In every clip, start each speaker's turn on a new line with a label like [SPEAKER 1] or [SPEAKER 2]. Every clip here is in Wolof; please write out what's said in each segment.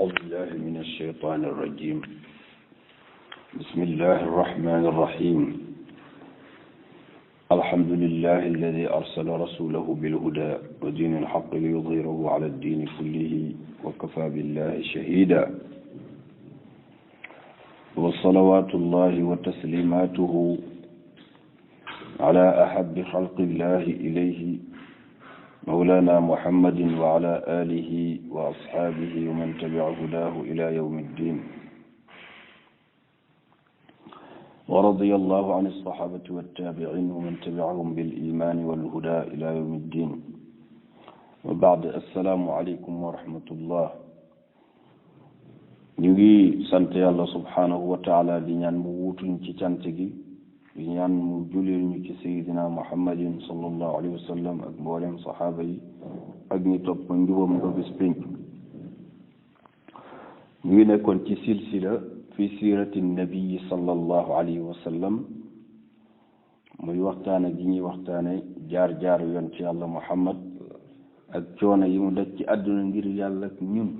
[SPEAKER 1] أعوذ بالله من الشيطان الرجيم بسم الله الرحمن الرحيم الحمد لله الذي أرسل رسوله بالهدى ودين الحق ليظهره على الدين كله وكفى بالله شهيدا وصلوات الله وتسليماته على أحب خلق الله إليه مولانا محمد وعلى آله وأصحابه ومن تبع هداه إلى يوم الدين ورضي الله عن الصحابة والتابعين ومن تبعهم بالإيمان والهدى إلى يوم الدين وبعد السلام عليكم ورحمة الله ñu ngi sant yàlla subhanahu wa taala di ñaan mu wuutuñ ci cant gi di ñaan mu julil ñu ci sayidina muhammadin sallallahu alayhi wa sallam ak mboolem saxaaba yi ak ñi topp njubam ba bis pénc ñu ngi nekkoon ci silsila fi sirati nabii sallallahu alayhi wa sallam muy waxtaane gi ñuy waxtaane jaar yoon ci yàlla muhammad ak coono yi mu daj ci àdduna ngir yàlla ak ñun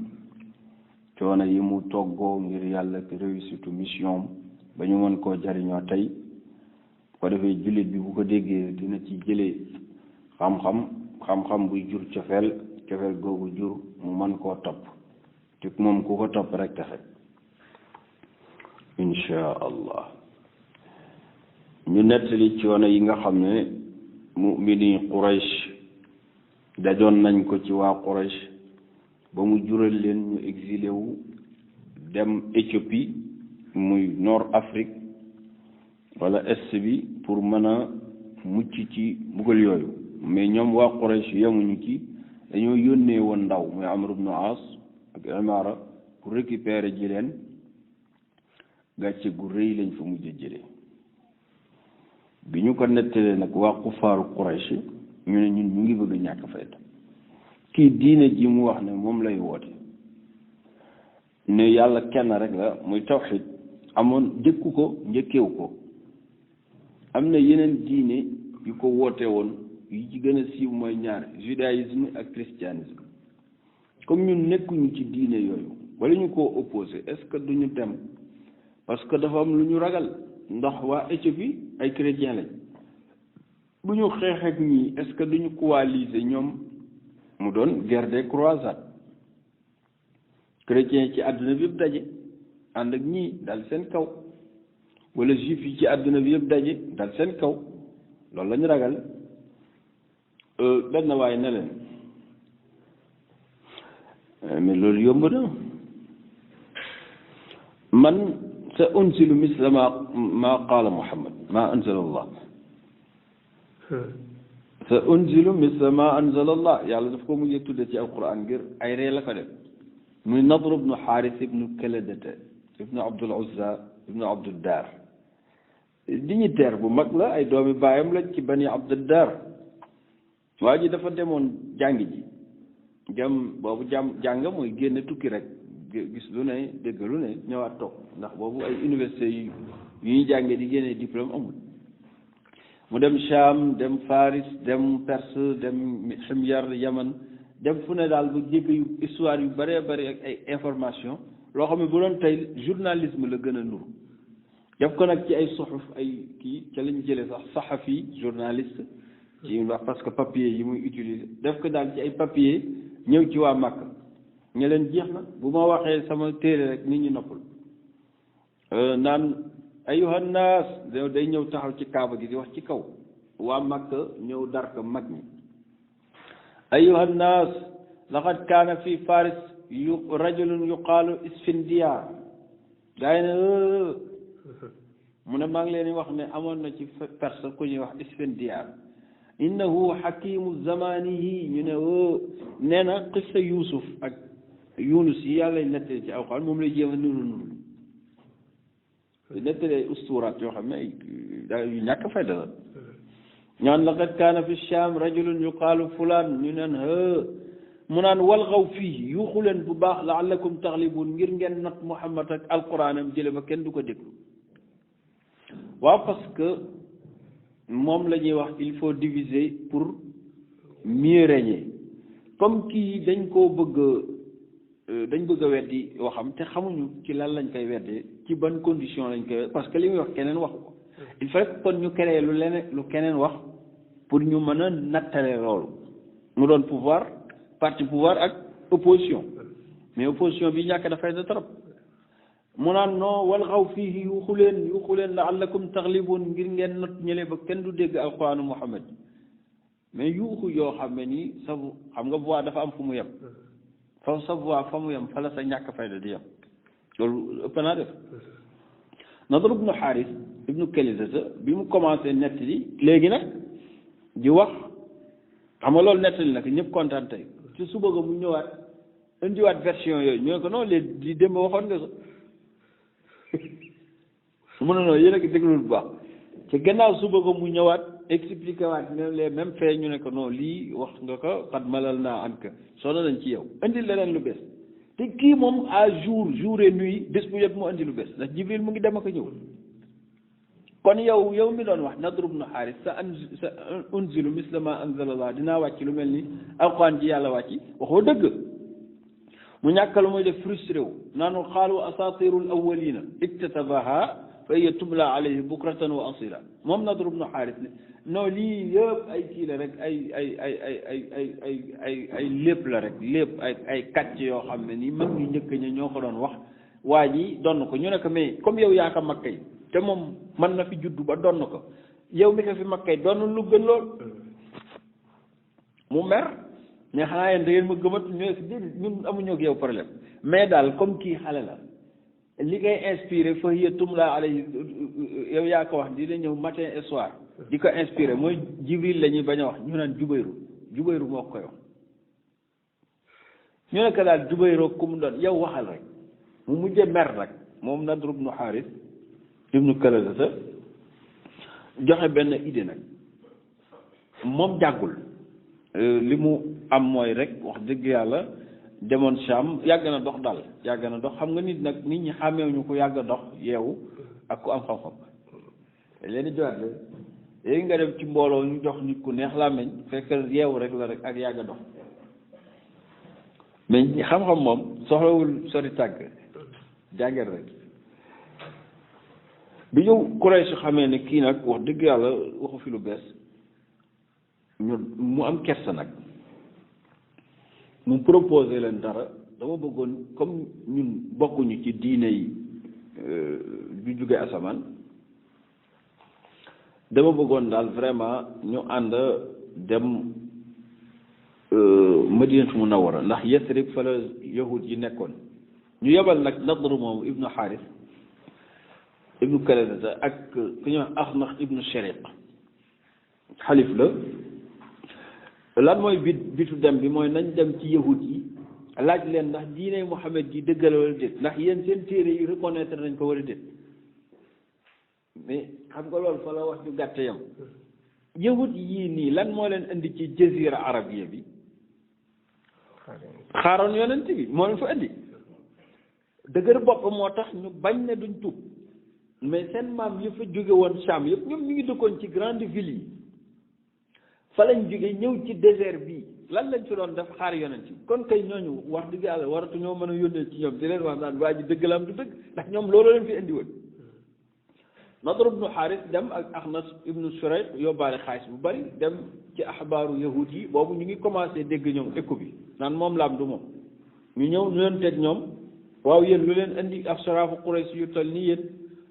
[SPEAKER 1] coono yi mu toggoo ngir yàlla ak réussite mission ba ñu mën koo jariñoo tey ko defee jullit bi bu ko déggee dina ci jëlee xam-xam buy jur cofeel googu jur mu mën koo topp te moom ku ko topp rek taxe insha allah ñu nettali coono yi nga xam ne mu'mini Quraysh dajoon nañ ko ci waa Quraysh ba mu jural leen ñu exilé wu dem Éthiopie muy nord Afrique wala est bi pour mën a mucc ci mbugal yooyu mais ñoom waa Quraysh yemuñu ci dañoo yónnee woon ndaw muy Amr ibn As ak Imara pour récupérer ji leen gàcce gu rëy lañ fa mujj jëlee bi ñu ko nettalee nag waa kufaaru Quraysh ñu ne ñun ñu ngi bëgg ñàkk fayda kii diine ji mu wax ne moom lay woote ne yàlla kenn rek la muy tawxid amoon jëkku ko njëkkeewu ko am na yeneen diine yu ko woote woon yu ci gën a siiw mooy ñaar judaïsme ak christianisme comme ñun nekkuñu ci diine yooyu wala ñu koo opposé est-ce que duñu dem parce que dafa am lu ñu ragal ndax waa Éthiopie ay chrétien lañ bu ñu xeex ak ñii est-ce que duñu coaliser ñoom mu doon guerre des croisades chrétien ci àdduna bi yëpp daje ànd ak ñii dal seen kaw wala juif yi ci àdduna bi yëpp daje dal seen kaw loolu la ñu ragal benn waaye ne leen mais loolu yomb na man sa unzilu misla ma qaala Muhammad ma anzala Allah sa unzilu misla ma anzala Allah yàlla daf ko mujjee tudde ci alquran ngir ay ree la ko def muy Nadr ibnu Xaaris ibnu Kaladata ibnu Abdul Uzza ibnu Abdul Dar dignitaire bu mag la ay doomi baayam lañ ci bani Abdul Dar waa ji dafa demoon jàngi ji boobu jàng mooy génn tukki rek gis lu ne dégg lu ne ñëwaat toog ndax boobu ay université yu ñuy jàngee di génnee diplôme amul mu dem Sham dem Faris dem Perse dem Himyar Yaman dem fu ne daal ba jégg yu histoire yu bëree bëri ak ay information loo xam ne bu doon tey journalisme la gën a nuru def ko nag ci ay suxuf ay kii ca lañ jëlee sax saxafi journaliste ci wax parce que papier yi muy utiliser def ko daal ci ay papier ñëw ci waa Makka ñe leen jeex na bu ma waxee sama téere rek nit ñi noppal naan ayuha naas day ñëw taxaw ci kaaba gi di wax ci kaw waa Makka ñëw dar ko mag ñi ayuha naas laqad kaana fi faris rajulun yuqaalu isfindiyaar gaa yi ne mu ne maa ngi leen di wax ne amoon na ci perse ku ñuy wax isfindiyaar innahu xakimu zamanihi ñu ne nee na qissa Yuusuf ak Yunus yi yàlla nettali ci alxuraan moom lay jéem a nuru nettali ay usturaat yoo xam ne ay yu ñàkk fayda la ñaan laqad kaana fi Shaam rajulun yuqaalu fulaan ñu naan mu naan walxaw fii yuuxu leen bu baax laallakum taxlibuun ngir ngeen not Muhammad ak alxuraanam jële ba kenn du ko déglu waaw parce que moom la ñuy wax il faut diviser pour mieux régner comme kii dañ koo bëgg dañ bëgg a weddi waxam te xamuñu ci lan lañ koy weddee ci ban condition lañ koy parce que li muy wax keneen wax ko il faut que kon ñu créer lu keneen wax pour ñu mën a nattale loolu mu doon pouvoir parti pouvoir ak opposition mais opposition bi ñàkk dafay da trop mu naan non wal xaw fii yuuxu leen la'allakum taxlibuun ngir ngeen not ñële ba kenn du dégg alquranu Muhammad mais yuuxu yoo xam ne nii sa xam nga voix dafa am fu mu yem fa sa voix fa mu yem fa la sa ñàkk fayda di yem loolu ëpp naa def Nadr ibnu Xaaris ibnu Kalisata bi mu commencé nettali léegi nag di wax xam nga loolu nettali nag ñëpp kontaan tey ci suba ga mu ñëwaat indiwaat version yooyu ñu ne ko non léegi di démb waxoon nga ko mu ne noonu yéen a ngi déglu bu baax ci gannaaw suba ga mu ñëwaat expliqué waat même les mêmes faits ñu ne ko non lii wax nga ko xat malal naa an ka sonn nañ ci yow indi leneen lu bees te kii moom à jour et nuit bés bu yëpp mu indi lu bees ndax Jibril mu ngi dem ak a ñëw kon yow mi doon wax Nadr ibn Haaris sa unzilu misla ma anzalallah dinaa wàcc lu mel ni alquran ji yàlla wàcc waxoo dëgg mu ñàkk lu muy def frustré wu naanu xaalu asatirul awwalina iktatabaha fa hiya tumla alayhi bukratan wa asila moom Nadr ibn Haaris ne non lii yëpp ay kii la rek ay lépp la rek lépp ay kàcc yoo xam ne nii mag ñu njëkk ña ñoo ko doon wax waa ji donn ko ñu ne ko mais comme yow yaa ko mag kay te moom mën na fi juddu ba donn ko yow mi ko fi mag kay donn lu gën lool mu mer mais xanaa yéen da ngeen ma gëmat ñun amuñu ak yow problème mais daal comme kii xale la li ngay inspiré fa hiya tumla alayhi yow yaa ko wax di la ñëw matin et soir di ko inspiré mooy Jibril la ñuy bañ a wax ñu naan Jubayru moo koy wax ñu ne ko daal Jubayru ku mu doon yow waxal rek mu mujjee mer nag moom Nadr ibnu Haaris ibnu Kalisata joxe benn idée nag moom jàggul li mu am mooy rek wax dëgg yàlla demoon Sham yàgg na dox daal yàgg na dox xam nga nit ñi xàmmeewuñu ko yàgg a dox yeewu ak ku am xam-xam leen di joxe léegi nga dem ci mbooloo ñu jox nit ku neex làmmiñ fekk yeewu rek la rek ak yàgg a dox mais xam-xam moom soxlawul sori tàgg jànget rek bi ñëw Quraysh xamee ne kii nag wax dëgg yàlla waxu fi lu bees mu am kersa nag mu proposé leen dara dama bëggoon comme ñun bokkuñu ci diine yi ju jóge asamaan dama bëggoon daal vraiment ñu ànd dem Madinatu Munawwara ndax Yasrib fa la yahud yi nekkoon ñu yebal nag Nadr moom ibnu Haaris ibnu Kalisata ak ku ñuy wax Axnax ibnu Shariq xalif la lan mooy bitu dem bi mooy nañ dem ci yahud yi laaj leen ndax diine Muhammad ji dëggal wala déet ndax yéen seen téere yi reconnaître nañ ko wala déet mais xam nga loolu fa la wax ñu gàtte yam yahud yii nii lan moo leen indi ci jazira arabiya bi xaaroon yonent bi moo leen fa indi dëgër bopp moo tax ñu bañ ne duñ tuub mais seen maam yi fa jóge woon Sham yëpp ñoom ñu ngi dëkkoon ci grande ville yi fa lañ jóge ñëw ci désert bii lan lañ fi doon def xaar yonent bi kon kay ñooñu wax dëgg yàlla waratu ñoo mën a yónnee ci ñoom di leen wax naan waa ji dëgg la am du dëgg ndax ñoom loolu leen fi indi woon Nadr ibnu Haaris dem ak Axnas ibnu Shurayq yóbbaale xaalis bu bari dem ci axbaaru yahud yi boobu ñu ngi commencé dégg ñoom écho bi naan moom laam du moom ñu ñëw ñu leen teg ñoom waaw yéen lu leen indi asraafu Quraysh yu toll nii yéen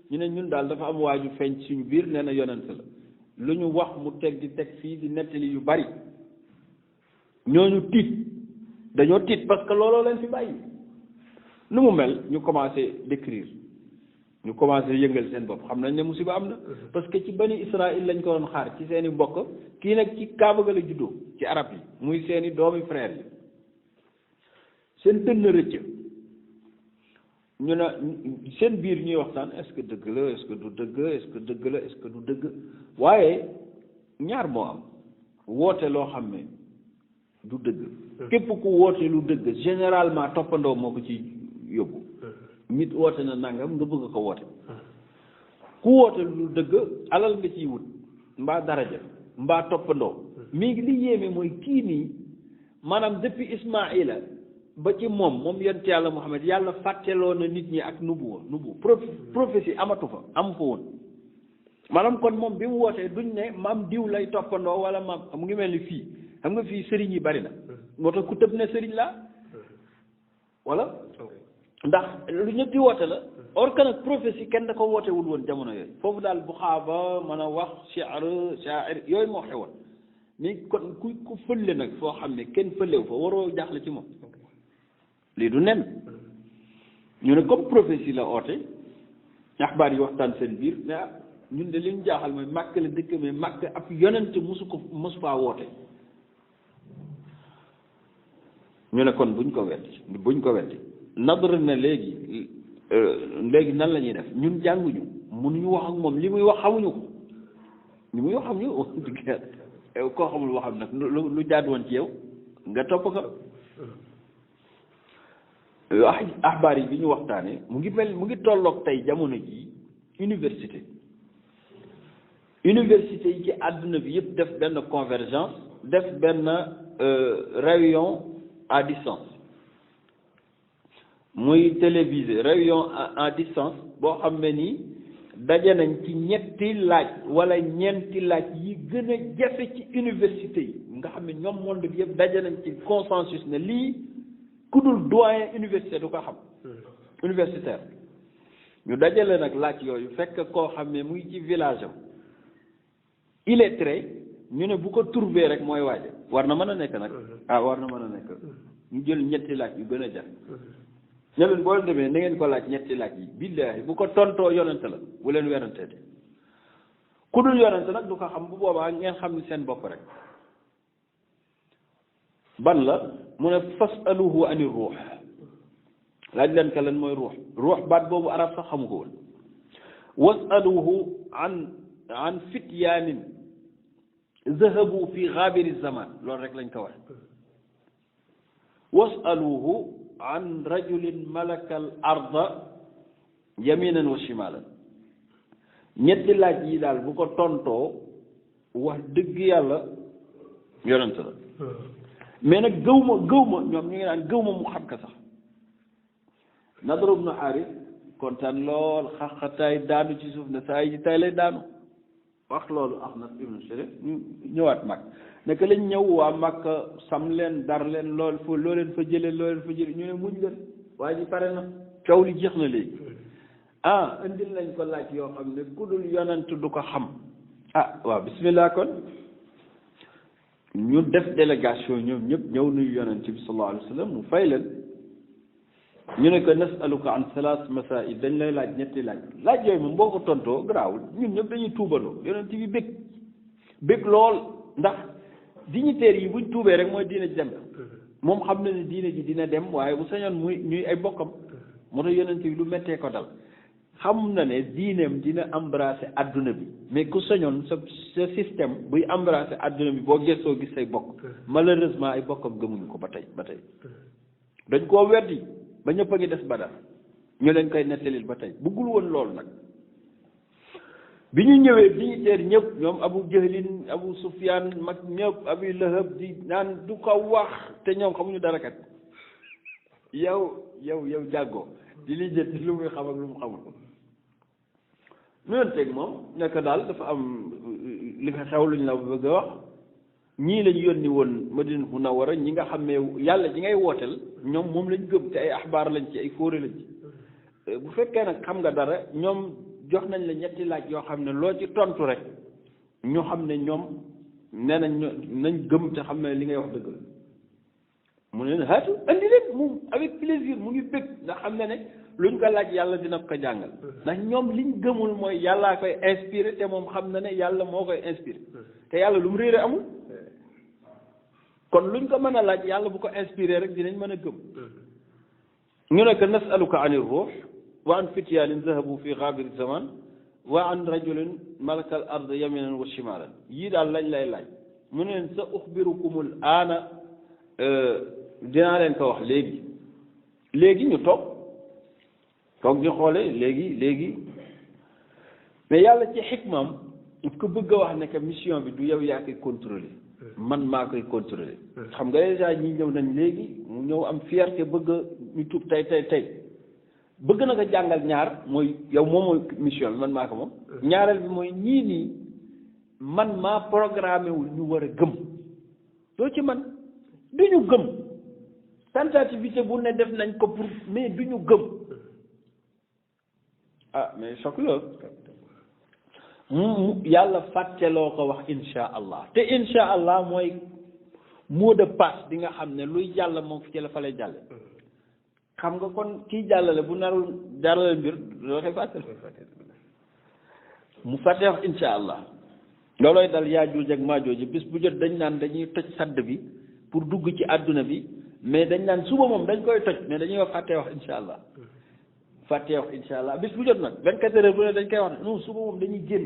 [SPEAKER 1] ñu ne ñun daal dafa am waaju feeñ suñu biir nee na yonent la lu ñu wax mu teg di teg fii di nettali yu bari ñooñu tiit dañoo tiit parce que looloo leen fi bàyyi nu mu mel ñu commencé décrire ñu commencé yëngal seen bopp xam nañ ne musiba am na parce que ci bani Israël lañ ko doon xaar ci seeni mbokk kii nag ci Kaaba ga la juddoo ci arab yi muy seeni doomi frère yi seen dënn rëcc ñu ne seen biir ñuy waxtaan est-ce que dëgg la est-ce que du dëgg est-ce que dëgg la est-ce que du dëgg waaye ñaar moo am woote loo xam ne du dëgg képp ku woote lu dëgg généralement toppandoo moo ko ci yóbbu nit woote na nangam nga bëgg ko woote ku woote lu dëgg alal nga ciy wut mbaa daraja mbaa toppandoo mi ngi li yéeme mooy kii nii maanaam depuis Ismaïla ba ci moom yonent yàlla Muhammad yàlla fàtteloo na nit ñi ak nubu prophétie amu fa woon maanaam kon moom bi mu wootee duñ ne maam diw lay toppandoo wala maam mu ngi mel ni fii xam nga fii sëriñ yi bari na moo tax ku tëb ne sëriñ laa wala ndax lu ñëpp di woote la or que nag prophétie kenn da ko wootewul woon jamono yooyu foofu daal bu xaaba mën a wax sha'ir yooyu moo xewoon mais kon ku fëlle nag foo xam ne kenn fëllewu fa waroo jaaxle ci moom lii du nen ñu ne comme prophétie la oote axbaar yi waxtaan seen biir mais ñun de li ñu jaaxal mooy màkk la dëkk mais màkk ab yonent mosu faa woote ñu ne kon buñ ko weddi nadr na léegi nan la ñuy def ñun jànguñu mënuñu wax ak moom li muy wax xamuñu ko li muy wax xamuñu ko koo xamul waxam nag lu jaadu woon ci yow nga topp ko axbaar yi bi ñu waxtaanee mu ngi tolloog tey jamono ji université yi ci àdduna bi yëpp def benn convergence def benn réunion à distance muy télévisé réunion à distance boo xam ne nii daje nañ ci ñetti laaj wala ñeenti laaj yi gën a jafe ci université yi nga xam ne ñoom monde bi yëpp daje nañ ci consensus ne lii ku dul doyen université du ko xam universitaire ñu dajale nag laaj yooyu fekk koo xam ne mu ngi ci village am illettré ñu ne bu ko trouvé rek mooy waaje war na mën a nekk nag war na mën a nekk ñu jël ñetti laaj yu gën a jafe ne leen boo leen demee na ngeen ko laaj ñetti laaj yi billaahi bu ko tontoo yonente la bu leen werante de ku dul yonente nag du ko xam bu boobaa ngeen xam ni seen bopp rek ban la mu ne fasaluhu ani ruux laaj leen ka leen mooy ruux baat boobu arab sax xamu ko woon wasaluhu an fityaanin zahabu fi gaabiri zaman loolu rek lañ ko wax wasaluhu an rajulin malaka al arda yaminan wa shimalan ñetti laaj yi daal bu ko tontoo wax dëgg yàlla yonent la mais nag gëw ma ñoom ñu ngi naan gëw ma mu xam ka sax Nadr ibn Haaris kontaan lool xaxataay daanu ci suuf ne saa yi tay lay daanu wax loolu Axnas ibn Sharif ñu ñëwaat mag naka lañ ñëw waa Makka sam leen dar leen loo leen fa jëlee ñu ne muñ leen waa ji pare na coow li jeex na léegi indil nañ ko laaj yoo xam ne ku dul yonent du ko xam waaw bismillah kon ñu def délégation ñoom ñëpp ñëw nuyu yonent bi sallallahu alayhi wa sallam mu fay leen ñu ne ko nasaluka an salaas masail dañ lay laaj ñetti laaj yooyu moom boo ko tontoo garaawul ñun ñëpp dañuy tuubandoo yonent bi bég lool ndax dignitaires yi buñ tuubee rek mooy diine ji dem moom xam na ne diine ji dina dem waaye bu sañoon ñuy ay bokkam moo tax yonent bi lu méttee ko dal xam na ne diineem dina embrasser adduna bi mais ku sañoon sa système buy embrasser adduna bi boo gëstoo gis say bokk malheureusement ay bokkam gëmuñu ko ba tey dañ koo weddi ba ñëpp a ngi des Badar ñu leen koy nettalil ba tey bëggul woon loolu nag bi ñu ñëwee dignitaires ñëpp ñoom Abu Jahlin Abu Sufyaan mag ñëpp Abi Lahab di naan du ko wax te ñoom xamuñu dara kat yow jàggoo di li jël lu muy xam ak lu mu xamul ñu leen teg moom nekk daal dafa am li fa xew luñ la bëgg a wax ñii lañ yónni woon Madina Munawwara ñi nga xam ne yàlla ji ngay wooteel ñoom moom lañ gëm te ay axbaar lañ ci ay fóore lañ ci bu fekkee nag xam nga dara ñoom jox nañ la ñetti laaj yoo xam ne loo ci tontu rek ñu xam ne ñoom nee nañ gëm te xam ne li ngay wax dëgg la mu ne haatu andi leen moom avec plaisir mu ngi bëgg ndax xam ne luñ ko laaj yàlla dina ko jàngal ndax ñoom liñ gëmul mooy yàllaa koy inspiré te moom xam na ne yàlla moo koy inspiré te yàlla lu mu réere amul kon luñ ko mën a laaj yàlla bu ko inspiré rek dinañ mën a gëm ñu ne ko nasaluka an ruux wa an fityaanin zahabu fi gaabiri zaman wa an rajulin malaka al ard yaminan wa shimalan yii daal lañ lay laaj mu ne leen sa uxbirukumul aana dinaa leen ko wax léegi ñu toog ñu xoole léegi mais yàlla ci xikmaam daf ko bëgg a wax ne que mission bi du yow yaa koy contrôler man maa koy contrôler xam nga déjà ñi ñëw nañ léegi mu ñëw am fierté bëgg ñu tuub tey bëgg na ko jàngal ñaar mooy yow moom mooy mission bi man maa ko moom ñaareel bi mooy ñii nii man maa programmé wul ñu war a gëm doo ci man du ñu gëm tentativité bu ne def nañ ko pour mais du ñu gëm ah mais choc la yàlla fàtteloo ko wax insha allah te insha allah mooy mot de passe bi nga xam ne luy jàll moom fi ci la fa lay jàlle xam nga kon kii jàllale bu narul jàllale mbir loo koy fàttal mu fàtte wax insha allah loolooy dal Yaajuuj ak Maajuuj bis bu jot dañ naan dañuy toj sadd bi pour dugg ci àdduna bi mais dañ naan suba moom dañ koy toj mais dañuy wax fàtte wax insha allah fàtte wax insha allah bis bu jot nag 24 heures bu ne dañ koy wax ne non suba moom dañuy génn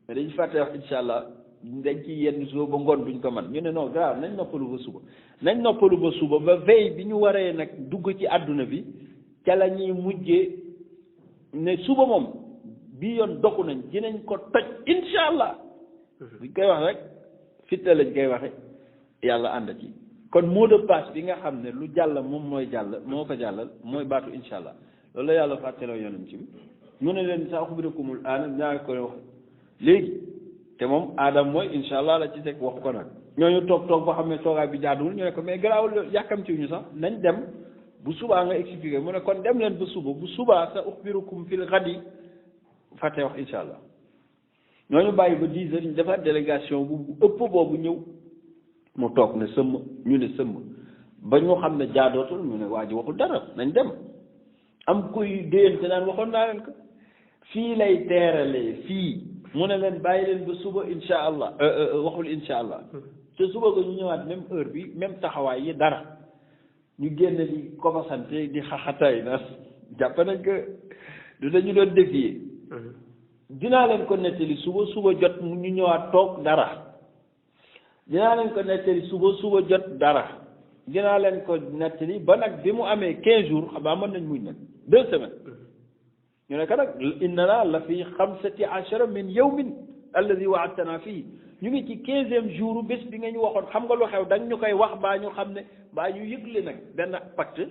[SPEAKER 1] mais dañuy fàtte wax insha allah dañ ci yenn suba ba ngoon duñ ko man ñu ne non grave nañ noppalu ba suba ba veille bi ñu waree nag dugg ci àdduna bi ca la ñuy mujjee ne suba moom bii yoon doxu nañ dinañ ko toj insha allah buñ koy wax rek fitta lañ koy waxe yàlla ànd ci kon mot de passe bi nga xam ne lu jàll moom mooy jàll moo ko jàllal mooy baatu insha allah loolu la yàlla fàtteloo yonent ci bi mu ne leen saa uxbirakumul aana ñaa ngi koy wax léegi te moom aadam mooy insha allah la ci teg wax ko nag ñooñu toog ba xam ne toogaay bi jaaduwul ñu ne ko mais garaawul yàkkamtiwuñu sax nañ dem bu subaa nga expliqué mu ne kon dem leen ba suba bu subaa sa uxbirukum fil gadi fàtte wax insha allah ñooñu bàyyi ba 10 heures ñu defaat délégation bu ëpp boobu ñëw mu toog ne sëmm ñu ne sëmm ba ñu xam ne jaadootul ñu ne waa ji waxul dara nañ dem am kuy déyante naan waxoon naa leen ko fii lay teeralee fii mu ne leen bàyyi leen ba suba insha allah waxul insha allah te suba ko ñu ñëwaat même heure bi même taxawaay yi dara ñu génn di komasante di xaxataay na jàpp nañ que du dañu doon défier dinaa leen ko nettali suba jot ñu ñëwaat toog dara dinaa leen ko nettali suba jot dara dinaa leen ko nettali ba nag bi mu amee 15 jours xamaa mën nañ muñ nag 2 semaines ñu ne ko nag innana la fi 15 min yawmin alladi waadtana fii ñu ngi ci 15e jour bés bi nga ñu waxoon xam nga lu xew dañ ñu koy wax baa ñu xam ne baa ñu yëgle nag benn pacte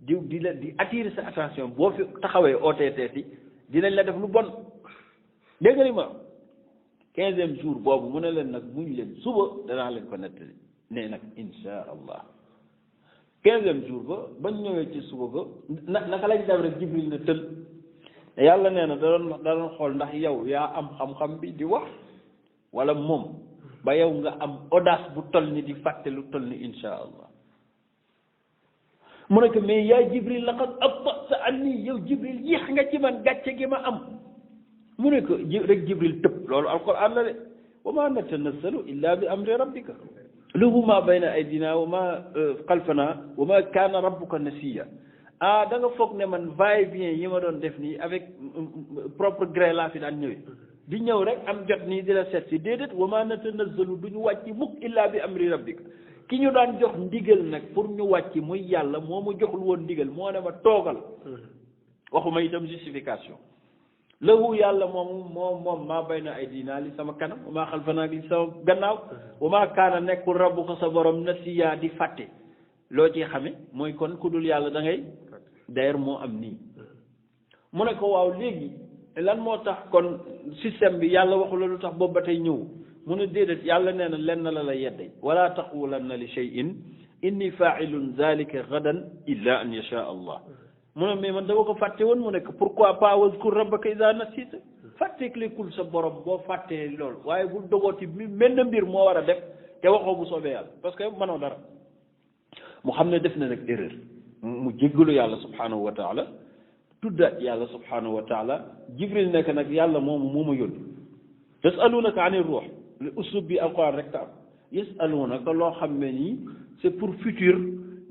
[SPEAKER 1] di attirer sa attention boo fi taxawee OTT yi dinañ la def lu bon dégg nga li ma 15e jour boobu mu ne leen nag muñ leen suba danaa leen ko nettali ne nag insha allah 15e jour bañ ñëwee ci suba ko naka lañ def rek Jibril na tël yàlla nee na da doon xool ndax yow yaa am xam-xam bi di wax wala moom ba yow nga am audace bu toll ni di fàtte lu toll ni insha allah mu ne ko mais yaa Jibril laqad abta'ta anni yow Jibril yéex nga ci man gàcce gi ma am mu ne ko rek Jibril tëb loolu alquran la de wa ma natanazzalu illa bi amri rabbika lahu ma bayna aydina wa ma xalfana wa ma kaana rabbuka nasiya da nga foog ne man va-et-vient yi ma doon def nii avec propre gré laa fi daan ñëwee di ñëw rek am jot nii di la seet si déedéet wa ma natanazzalu du ñu wàcc mukk illa bi amri rabbika ki ñu daan jox ndigal nag pour ñu wàcc muy yàlla moo ma joxul woon ndigal moo ne ma toogal waxuma itam justification lahu yàlla moom maa bay na ay diina li sama kanam wa maa xalfanaa li sama gannaaw wa maa kaana nekkul rabbuka sa borom nasiya di fàtte loo ci xame mooy kon ku dul yàlla da ngay d'ailleurs moo am nii mu ne ko waaw léegi lan moo tax kon système bi yàlla waxu la lu tax boobu ba tey ñëw mu ne déedéet yàlla nee na lenn la la yedde wala taqulanna li shay'in inni fa'ilun zalika gadan illa an yasha allah mu ne mais man dama ko fàtte woon mu ne pourquoi pas wazkur rabbaka idha nasita fàtteeklikul sa borom boo fàttee loolu waaye bul dogooti mel na mbir moo war a def te waxoo bu soobee yàlla parce que mënoo dara mu xam ne def na nag erreur mu jéggalu yàlla subhanahu wa taala tuddaat yàlla subhanahu wa taala jibril nekk nag yàlla moomu moo ma yónni yasalunaka ani ruux le uslub bi alquran rek ta am yasalunaka loo xam ne nii c'est pour futur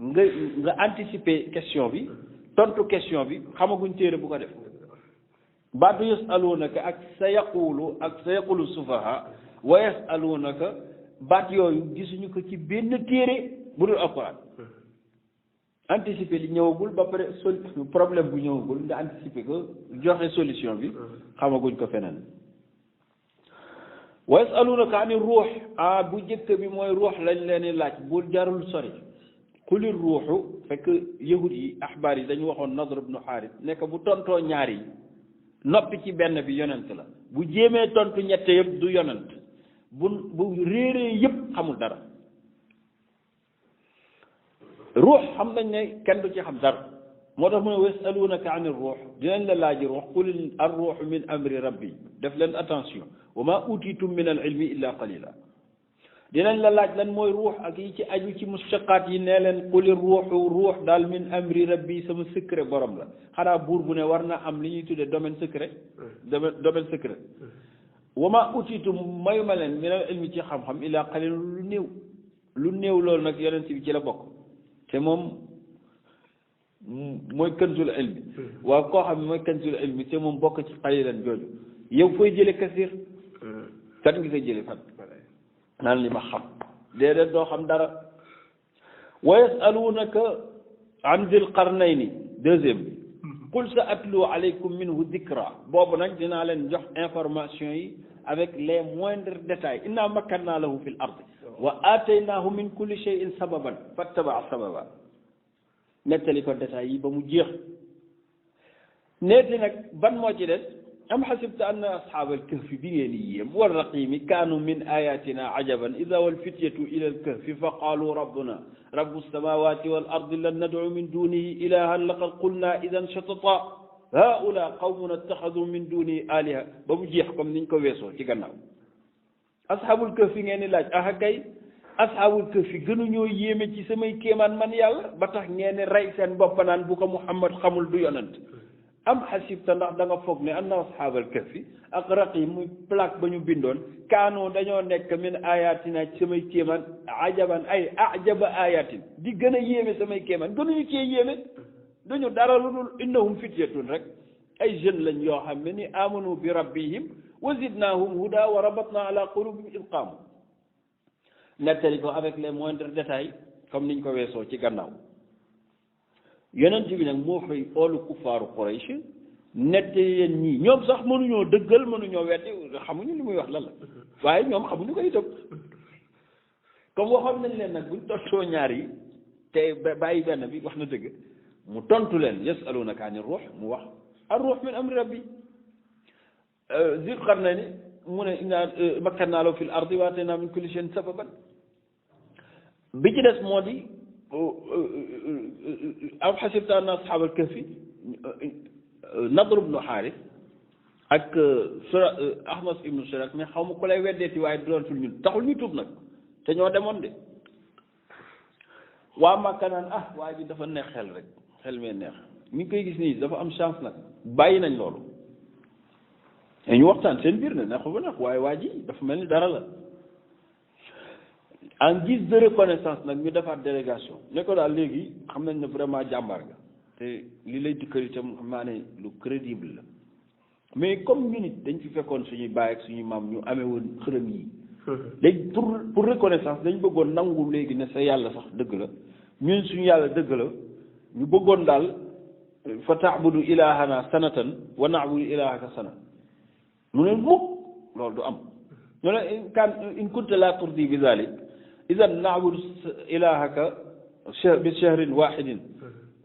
[SPEAKER 1] nga anticiper question bi tontu question bi xamaguñ téere bu ko def baatu yasalunaka ak sa yaqulu sufaha wa yasalunaka baat yooyu gisuñu ko ci benn téere bu dul alquran anticiper li ñëwagul ba pare problème bu ñëwagul nga anticiper ko joxe solution bi xamaguñ ko feneen wa yasalunaka ani ruux bu jëkk bi mooy ruux lañ leen di laaj bu jarul sori quli ruuxu fekk yahud yi axbaar yi dañu waxoon Nadr ibnu Xaaris nekk bu tontoo ñaar yi noppi ci benn bi yonent la bu jéemee tontu ñette yëpp du yonent bu réeree yëpp xamul dara ruux xam nañ ne kenn du ci xam dara moo tax mu ne yasalunaka ani ruux dinañ la laaji ruux qul ar ruuxu min amri rabbi def leen attention wa ma utitum min al ilmi illa qalila dinañ la laaj lan mooy ruux ak yi ci aju ci mustaqaat yi nee leen quli ruux daal min amri rabbi sama secret borom la xanaa buur bu ne war na am li ñuy tuddee domaine secret domaine secret wa ma utitum mayu ma leen min al ilmi ci xam-xam illa qalil lu néew loolu nag yonent bi ci la bokk te moom mooy kanzul ilmi waaw koo xam ne mooy kanzul ilmi te moom bokk ci qalilan jooju yow fooy jële kasir kan ngi koy jële fan naan li ma xam déedéet doo xam dara wa yasalunaka an dil qarnayni deuxième bi qul sa atlu alaykum minhu dikra boobu nag dinaa leen jox information yi avec les moindres détails inna makkanna lahu fi l ardi wa ataynaahu min kulli shay'in sababan fattabaa sababa nettali ko détails yi ba mu jeex neeti nag ban moo ci des am xasibta anna asxaaba alkahfi bi ngeen yéem walraqimi kaanu min ayatina ajaban ida walfityatu ila alkahfi fa qaalu rabbuna rabbu alsamawati wal ardi lan nadcu min dunihi ilahan laqad qulna idan shatata haula qawmuna ittaxadu min dunihi aliha ba mu jeex comme niñ ko weesoo ci gannaaw asxaabul kahfi ngeen di laaj aha kay asxaabul kahfi gënuñoo yéeme ci samay kéemaan man yàlla ba tax ngeen di rey seen bopp naan bu ko Muhammad xamul du yonent am xasibta ndax da nga foog ne anna asxaabal kahfi ak raqim muy plaque ba ñu bindoon kaanoo dañoo nekk min ayatina ci samay kéemaan ajaban ay ajaba ayatin di gën a yéeme samay kéemaan gënuñu cee yéeme duñu dara lu dul innahum fityatun rek ay jeunes lañ yoo xam ne ni amanu bi rabbihim wa zidnahum huda wa rabatna ala qulubihim id qaamu nettali ko avec les moindres détails comme niñ ko weesoo ci gannaaw yonent bi nag moo fay oolu kuffaaru Quraysh nette yéen ñii ñoom sax mënuñoo dëggal mënuñoo weddi xamuñu li muy wax lan la waaye ñoom xamuñu ko itam comme waxoon nañ leen nag buñ tontoo ñaar yi te bàyyi benn bi wax na dëgg mu tontu leen yasalunaka ani ruux mu wax ar ruux min amri rabbi Zul Qarnayni mu ne inna makkannaa lahu fil ardi wa ataynaa min kulli shay'in sababan bi ci des moo di am xasibta anna asxaabal kahfi Nadr ibnu Xaaris ak Ahmas ibnu Sharak mais xaw ma ku lay weddeeti waaye doon tul ñun taxul ñu tuub nag te ñoo demoon de waa Makka naan waa ji dafa neex xel rek xel mee neex ñu ngi koy gis nii dafa am chance nag bàyyi nañ loolu te ñu waxtaan seen biir ne neexul ba neex waaye waa ji dafa mel ni dara la en guise de reconnaissance nag ñu defaat délégation ne ko daal léegi xam nañ ne vraiment jàmbaar nga te li lay dikkal itam xam naa ne lu crédible la mais comme ñu nit dañ fi fekkoon suñuy baay ak suñuy maam ñu amee woon xërëm yi léegi pour reconnaissance dañ bëggoon nangu léegi ne sa yàlla sax dëgg la ñun suñu yàlla dëgg la ñu bëggoon daal fa taabudu ilahana sanatan wa naabudu ilahaka sana mu ne mukk loolu du am ñu ne in kunta la turdi bi zalik idan naabudu ilahaka bi shahrin wahidin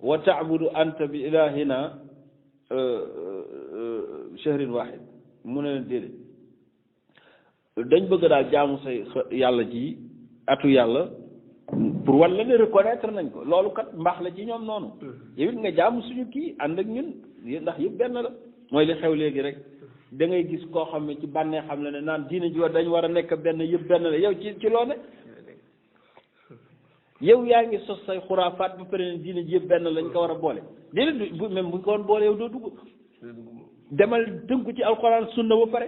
[SPEAKER 1] wa taabudu anta bi ilahina shahrin wahid mu ne leen déedéet dañ bëgg daal jaamu say yàlla ji atu yàlla pour wan la ne reconnaître nañ ko loolu kat mbaax la ci ñoom noonu yow it nga jaamu suñu kii ànd ak ñun ndax yëpp benn la mooy li xew léegi rek da ngay gis koo xam ne ci bànnee xam la ne naan diine ji dañ war a nekk benn yëpp benn la yow ci loo ne yow yaa ngi sos say xuraafaat ba pare ne diine ji yëpp benn lañ ko war a boole déedéet bu même buñ ko woon boole yow doo dugg demal tënku ci alxuraan sunna ba pare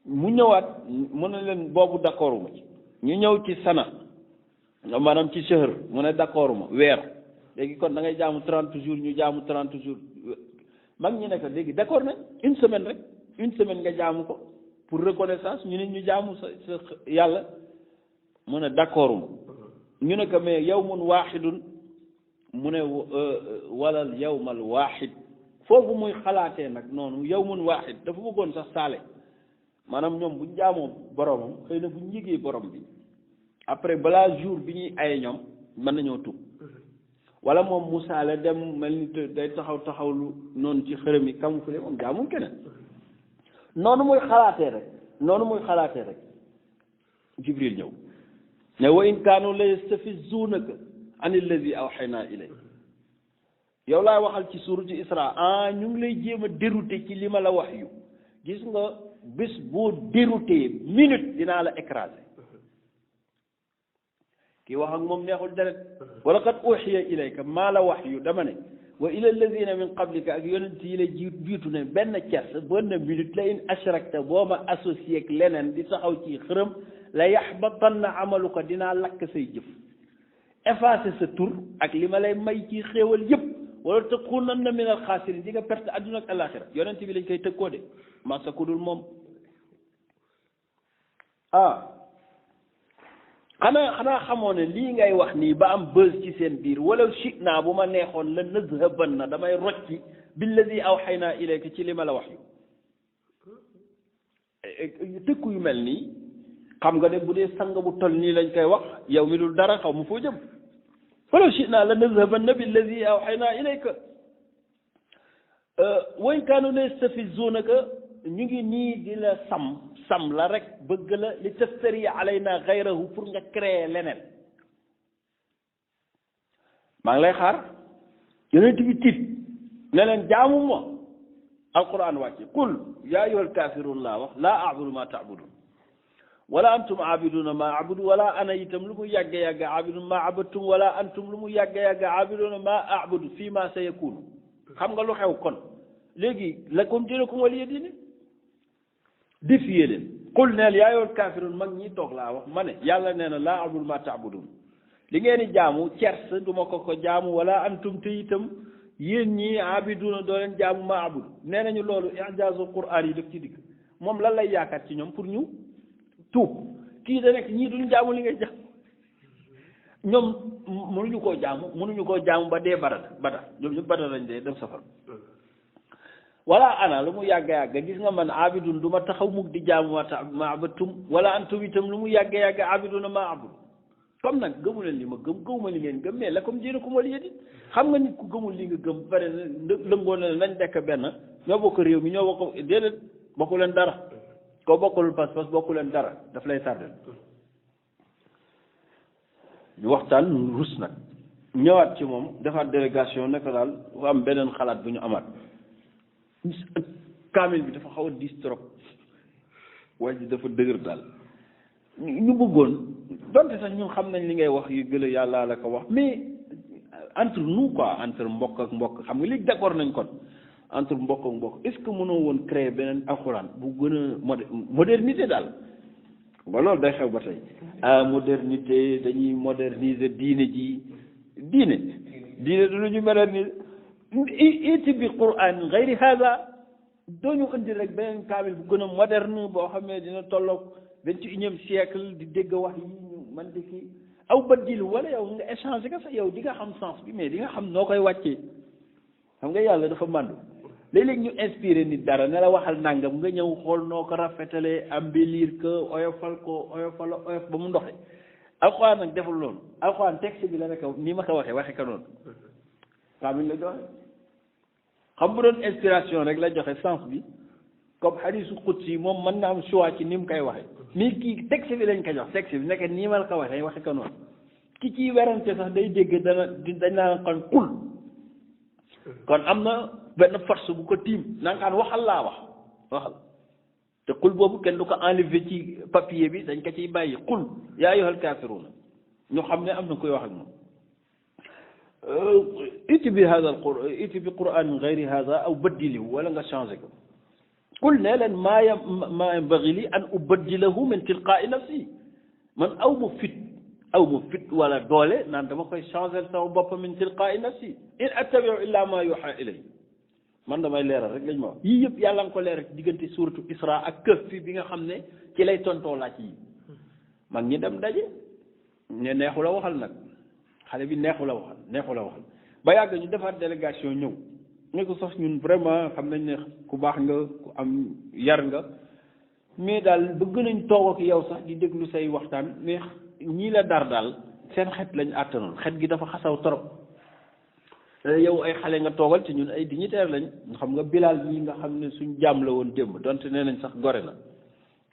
[SPEAKER 1] mu ñëwaat mu ne leen boobu d'accord ma ci ñu ñëw ci sana maanaam ci shahr mu ne d'accord ma weer léegi kon da ngay jaamu 30 jours ñu jaamu 30 jours mag ñi ne ko léegi d'accord nañ une semaine nga jaamu ko pour reconnaissance ñu ne ñu jaamu sa yàlla mu ne d'accord ma ñu ne ko mais yawmun waahidun mu ne walal yawmal waahid foofu muy xalaatee nag noonu yawmun waahid dafa bëggoon sax saale maanaam ñoom buñ jaamoo boromam xëy na buñ yëgee borom bi après balaa jour bi ñuy aye ñoom mën nañoo tuub wala moom Moussa la dem mel ni day taxawlu noonu ci xërëm yi camouflé moom jaamul keneen noonu muy xalaatee rek Jibril ñëw ne wa in kaanu la yastafizuunaka an alladi awxaynaa ilay yow laay waxal ci suuratu Isra ñu ngi lay jéem a dérouté ci li ma la wax yu gis nga bés boo dérouté minute dinaa la écrasé kii wax ak moom neexul deret wala qad uxiya ilayka maa la wax yu dama ne wa ila alladina min qablika ak yonent yi la jiitu ne benn cers benn minute la in ashrakta boo ma associé ak leneen di taxaw ci xërëm la yaxbatanna amaluka dinaa lakk say jëf effacé sa tur ak li ma lay may ci xéewal yëpp wala takunanna min alxaasirin di nga perte adduna ak alaxira yonent bi lañ koy tëkkoo de masa kudul moom xanaa xamoo ne lii ngay wax nii ba am bës ci seen biir wala shit naa bu ma neexoon la nazhaban na damay rocci billadi awxaynaa ilayka ci li ma la wax yu tëkku yu mel nii xam nga ne bu dee sang bu toll nii lañ koy wax yow mi dul dara xaw mu foo jëm wala shit naa la nazhaban na billadi awxaynaa ilayka wa in kaanu la yastafizuunaka ñu ngi nii di la sam la rek bëgg la li taftari alayna gayrahu pour nga créer leneen maa ngi lay xaar yonent bi tiit ne leen jaamu ma alquran wàcce qul yaa ayyuhal kaafiruun laa wax laa abudu ma taabudun wala antum abiduna ma abudu wala ana itam lu mu yàgg abidun ma abadtum wala antum lu mu yàgg abiduna ma abudu fii ma sa yakunu xam nga lu xew kon léegi lakum diinukum waliya diin défier leen qul neel yaa ayyuhal kaafiruun mag ñi toog laa wax ma ne yàlla nee na laa abudu ma taabudun li ngeen di jaamu cers du ma ko jaamu wala antum te itam yéen ñii abiduna doo leen jaamu ma abudu nee nañu loolu ijaazu quraan yi def ci digg moom lan lay yaakaar ci ñoom pour ñu tuub kii da nekk ñii duñ jaamu li ngay jaam ñoom mënuñu koo jaamu ba dee bada ñoom ñëpp bada lañ dee dem safar wala ana lu mu yàgg gis nga man abidun du ma taxaw mukk di jaamu ma abatum wala antum itam lu mu yàgg abiduna ma abud comme nag gëmu leen li ma gëmuma li ngeen gëm mais la comme diinukum waliya diin xam nga nit ku gëmul li nga gëm pare lëngoo na nañ nekk benn ñoo bokk réew mi ñoo bokk déedéet bokku leen dara koo bokkulul pas-pas bokku leen dara daf lay tardel ñu waxtaan rus nag ñëwaat ci moom defaat délégation nekk daal dafa am beneen xalaat bu ñu amaat kaamil bi dafa xaw a diis trop waaye ji dafa dëgër daal ñu bëggoon donte sax ñun xam nañ li ngay wax yu gëla yàlla la ko wax mais entre nous quoi entre mbokk ak mbokk xam nga léegi d'accord nañ kon entre mbokk ak mbokk est-ce que mënoo woon créer beneen alxuraan bu gën a modernité daal ba loolu day xew ba tey modernité dañuy moderniser diine du lu ñu moderniser iti bi quran gayri hada doo ñu indi rek beneen kaamil bu gën a moderne boo xam ne dina tolloog 21e siècle di dégg wax yi ñu man di kii aw baddil wala yow nga échanger ka sax yow di nga xam sens bi mais di nga xam noo koy wàccee xam nga yàlla dafa màndu léeg-léeg ñu inspiré nit dara ne la waxal nangam nga ñëw xool noo ko rafetalee embellir ko oyofal ba mu ndoxe alxuraan nag deful loolu alxuraan texte bi la rek ni ma ko waxe ka noonu kaamil la joxe xam bu doon inspiration rek la joxe sens bi comme hadiisu qudsi moom mën na am choix ci ni mu koy waxe nii kii texte bi lañ ko jox texte bi nekk nii ma la ko waxee waxe ko noonu ki ciy werante sax day dégg dañ naan kon qul kon am na benn force bu ko tiim nankaan waxal laa waxal te qul boobu kenn du ko enlever ci papier bi dañ ko ciy bàyyi qul yaa ayyuhal kaafiruuna ñu xam ne am na koy wax ak moom iti bi quran gayri hada aw baddili wala nga changé ko qul ne leen maa yanbaghi li an ubaddilahu min tilqaai nafsi man aw ma fit wala doole naan dama koy changé sama bopp min tilqaai nafsi in attabiu illa ma yuha ilay man damay leeral rek lañ ma wax yii yëpp yàlla nga ko leeral diggante suuratu Isra ak Kahf bi nga xam ne ci lay tontoo laaj yi mag ñi dem daje ne neexu la waxal nag xale bi neexu la waxal ba yàgg ñu defaat délégation ñëw ne ko sax ñun vraiment xam nañ ne ku baax nga ku am yar nga mais daal bëgg nañ toog ak yow sax di déglu say waxtaan mais ñii la dar daal seen xet lañ àttanoon xet gi dafa xasaw trop yow ay xale nga toogal te ñun ay dignitaire lañ xam nga Bilal mii nga xam ne suñ jaam la woon démb donte nee nañ sax gore la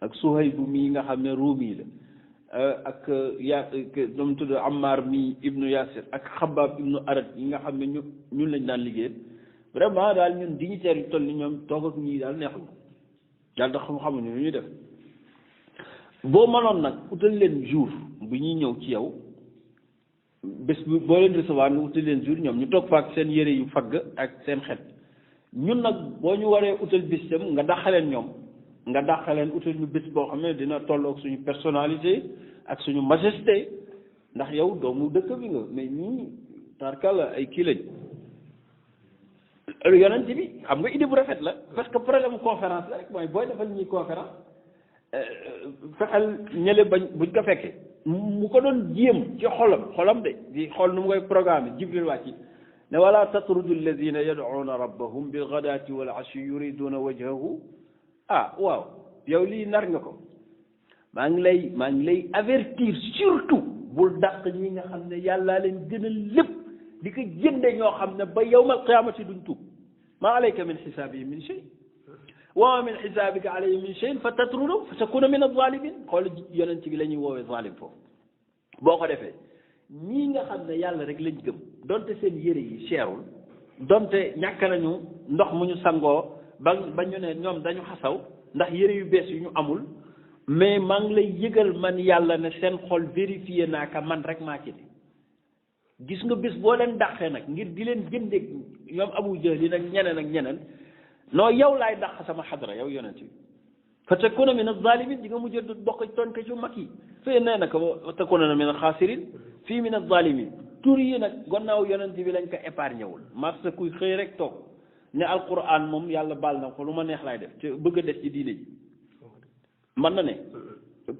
[SPEAKER 1] ak Suhayb mii nga xam ne Ruumi la ak doom tudd Ammar mii ibnu Yasir ak Xabaab ibnu Arat yi nga xam ne ñun lañ daan liggéeyal vraiment daal ñun dignitaire yu toll ni ñoom toog ak ñii daal neexuñu daal da xamuñu lu ñuy def boo mënoon nag utal leen jour bu ñuy ñëw ci yow bés bu boo leen recevoir nga utal leen jour ñoom ñu toog fa ak seen yére yu fagg ak seen xet ñun nag boo ñu waree utal bés tam nga dàqaleen ñoom nga dàqaleen utal ñu bés boo xam ne dina tolloog suñu personnalité ak suñu majesté ndax yow doomu dëkk bi nga mais ñii tarkala ay kii lañ yonent bi xam nga idée bu rafet la parce que problème conférence la rek mooy booy defal ñuy conférence fexeel ñële buñ ko fekkee mu ko doon jéem ci xolam de di xool nu mu koy programme Jibril wàcc ne wala tatrudu alladina yad'una rabbahum bil ghadati wal ashi yuriduna wajhahu waaw yow lii nar nga ko maa ngi lay avertir surtout bul dàq ñi nga xam ne yàllaa leen gën a lépp di ko jënde ñoo xam ne ba yawmal qiyaamati duñ tuub maa alayka min xisaabihi min shay wa ma min xisaabika alayhi min shay fa tatrudu fa takuna min az-zalimin xool yonent bi la ñuy woowee zalim foofu boo ko defee ñii nga xam ne yàlla rek lañ gëm donte seen yére yi seerul donte ñàkk nañu ndox mu ñu sangoo ba ñu ne ñoom dañu xasaw ndax yére yu bees yu ñu amul mais maa ngi lay yëgal man yàlla ne seen xol vérifié naa ka man rek maa ci ne gis nga bés boo leen dàqee nag ngir di leen jëndeeg ñoom Abu Jahl nag ñeneen non yow laay dàq sama xadra yow yonent bi fa takuna min az-zalimin di nga mujjee du bokk tonke ci mag yi fee nee na ko fa takuna min al-xaasirin fii min az-zalimin tur yi nag gannaaw yonent bi lañ ko épargné wul marsa kuy xëy rek toog ne alquran moom yàlla baal na ko lu ma neex laay def te bëgg a des ci diine ji mën na ne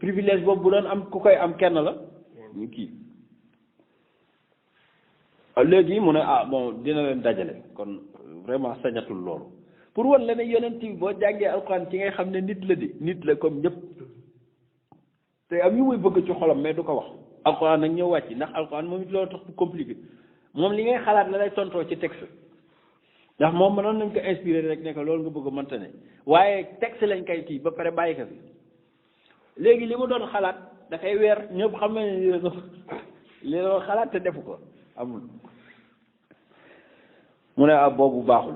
[SPEAKER 1] privilège boobu bu doon am ku koy am kenn la ñu kii léegi mu ne bon dina leen dajale kon vraiment sañatul loolu pour wan la ne yonent bi boo jàngee alxuraan ci ngay xam ne nit la comme ñëpp te am yu muy bëgg ci xolam mais du ko wax alxuraan nag ñëw wàcc ndax alxuraan moom it loolu tax bu compliqué moom li ngay xalaat la lay tontoo ci texte ndax moom mënoon nañ ko inspiré rek ne ko loolu nga bëgg mënta ne waaye texte lañ koy kii ba pare bàyyi ko fi léegi li mu doon xalaat da koy weer ñëpp xam ne li doon xalaat te defu ko amul mu ne boobu baaxul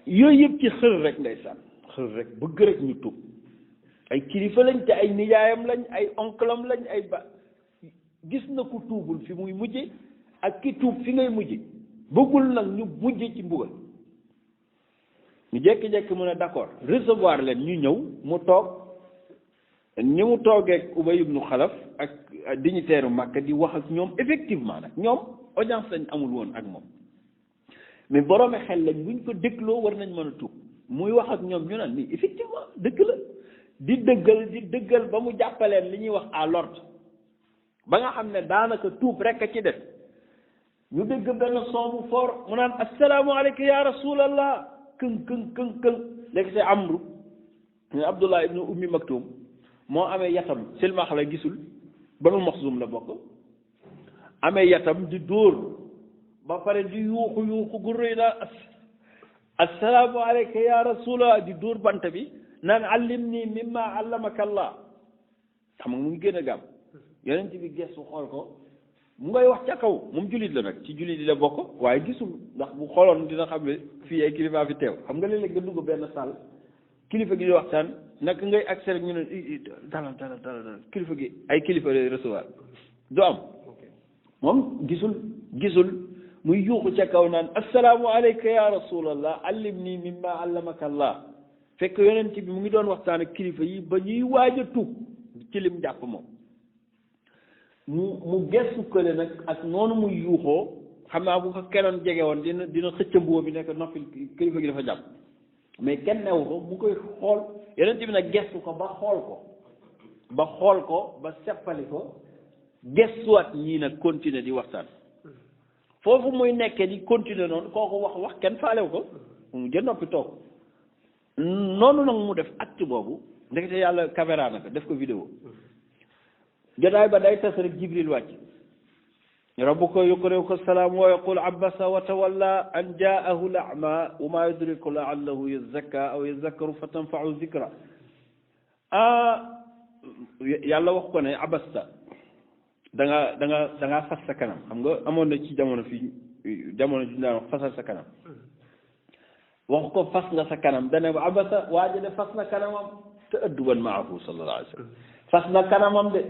[SPEAKER 1] yooyu yëpp ci xër rek ndeysaan xër rek bëgg rek ñu tuub ay kilifa lañ te ay nijaayam lañ ay oncle lañ ay ba gis na ku tuubul fi muy mujje ak ki tuub fi ngay mujje bëggul nag ñu mujje ci mbugal ñu jékki-jékki mu ne d'accord recevoir leen ñu ñëw mu toog ni mu toogee Ubay ibnu Xalaf ak dignitaire Makka di wax ak ñoom effectivement nag ñoom audience lañ amul woon ak moom mais boroomi xel lañ buñ ko dégloo war nañ mën a tuub muy wax ak ñoom ñu naan ni effectivement dëgg la di dëggal ba mu jàppaleen li ñuy wax à l'ordre ba nga xam ne daanaka tuub rek a ci def ñu dégg benn son bu fort mu naan assalaamu aleyka ya rasulallah këng léegi c'est Amru ñu Abdullah ibnu Ummi Maktum moo amee yatam silmax la gisul Banu Maxsum la bokk amee yatam di dóor ba pare di yuuxu gu rëy naa assalaamu aleyka ya rasulallah di dóor bant bi naan allimni mimma allamaka Allah xam nga mu ngi gën a gàmm yonent bi gestu xool ko mu ngay wax ca kaw moom jullit la nag ci jullit yi la bokk waaye gisul ndax bu xooloon dina xam ne fii ay kilifa fi teew xam nga léeg-léeg nga dugg benn salle kilifa gi di waxtaan naka ngay accès rek ñu ne dalal kilifa gi ay kilifa lay recevoir du am moom gisul muy yuuxu ca kaw naan assalaamu aleyka ya rasulallah allimni mimma allamaka Allah fekk yonent bi mu ngi doon waxtaan ak kilifa yi ba ñuy waaj a tuub ci lim jàpp moom mu gestu kële nag ak noonu muy yuuxoo xam naa bu ko kennoon jege woon dina xëcc mbubb bi nekk noppi kilifa gi dafa jàpp mais kenn newu ko mu koy xool yonent bi nag gestu ko ba xool ko ba seppali ko gestuwaat ñii nag continuer di waxtaan foofu muy nekkee di continuer noonu kooku wax kenn faalew ko mu jë noppi toog noonu nag mu def acte boobu ndekete yàlla caméra na ko def ko vidéo jotaay ba day tas rek jibril wàcc rabbuka yuqri'uka salaam wa yaqul abasa wa tawalla an jaahu al-a'ma wa ma yudriku la'allahu yazakka aw yazakkaru fa tanfa'u zikra yàlla wax ko ne abasta da nga fas sa kanam xam nga amoon na ci jamono fii jamono ju daan wax fasal sa kanam wax ko fas nga sa kanam dane ba abasa waaja de fas na kanamam te adduban maahu sallallahu alayhi wa sallam fas na kanamam de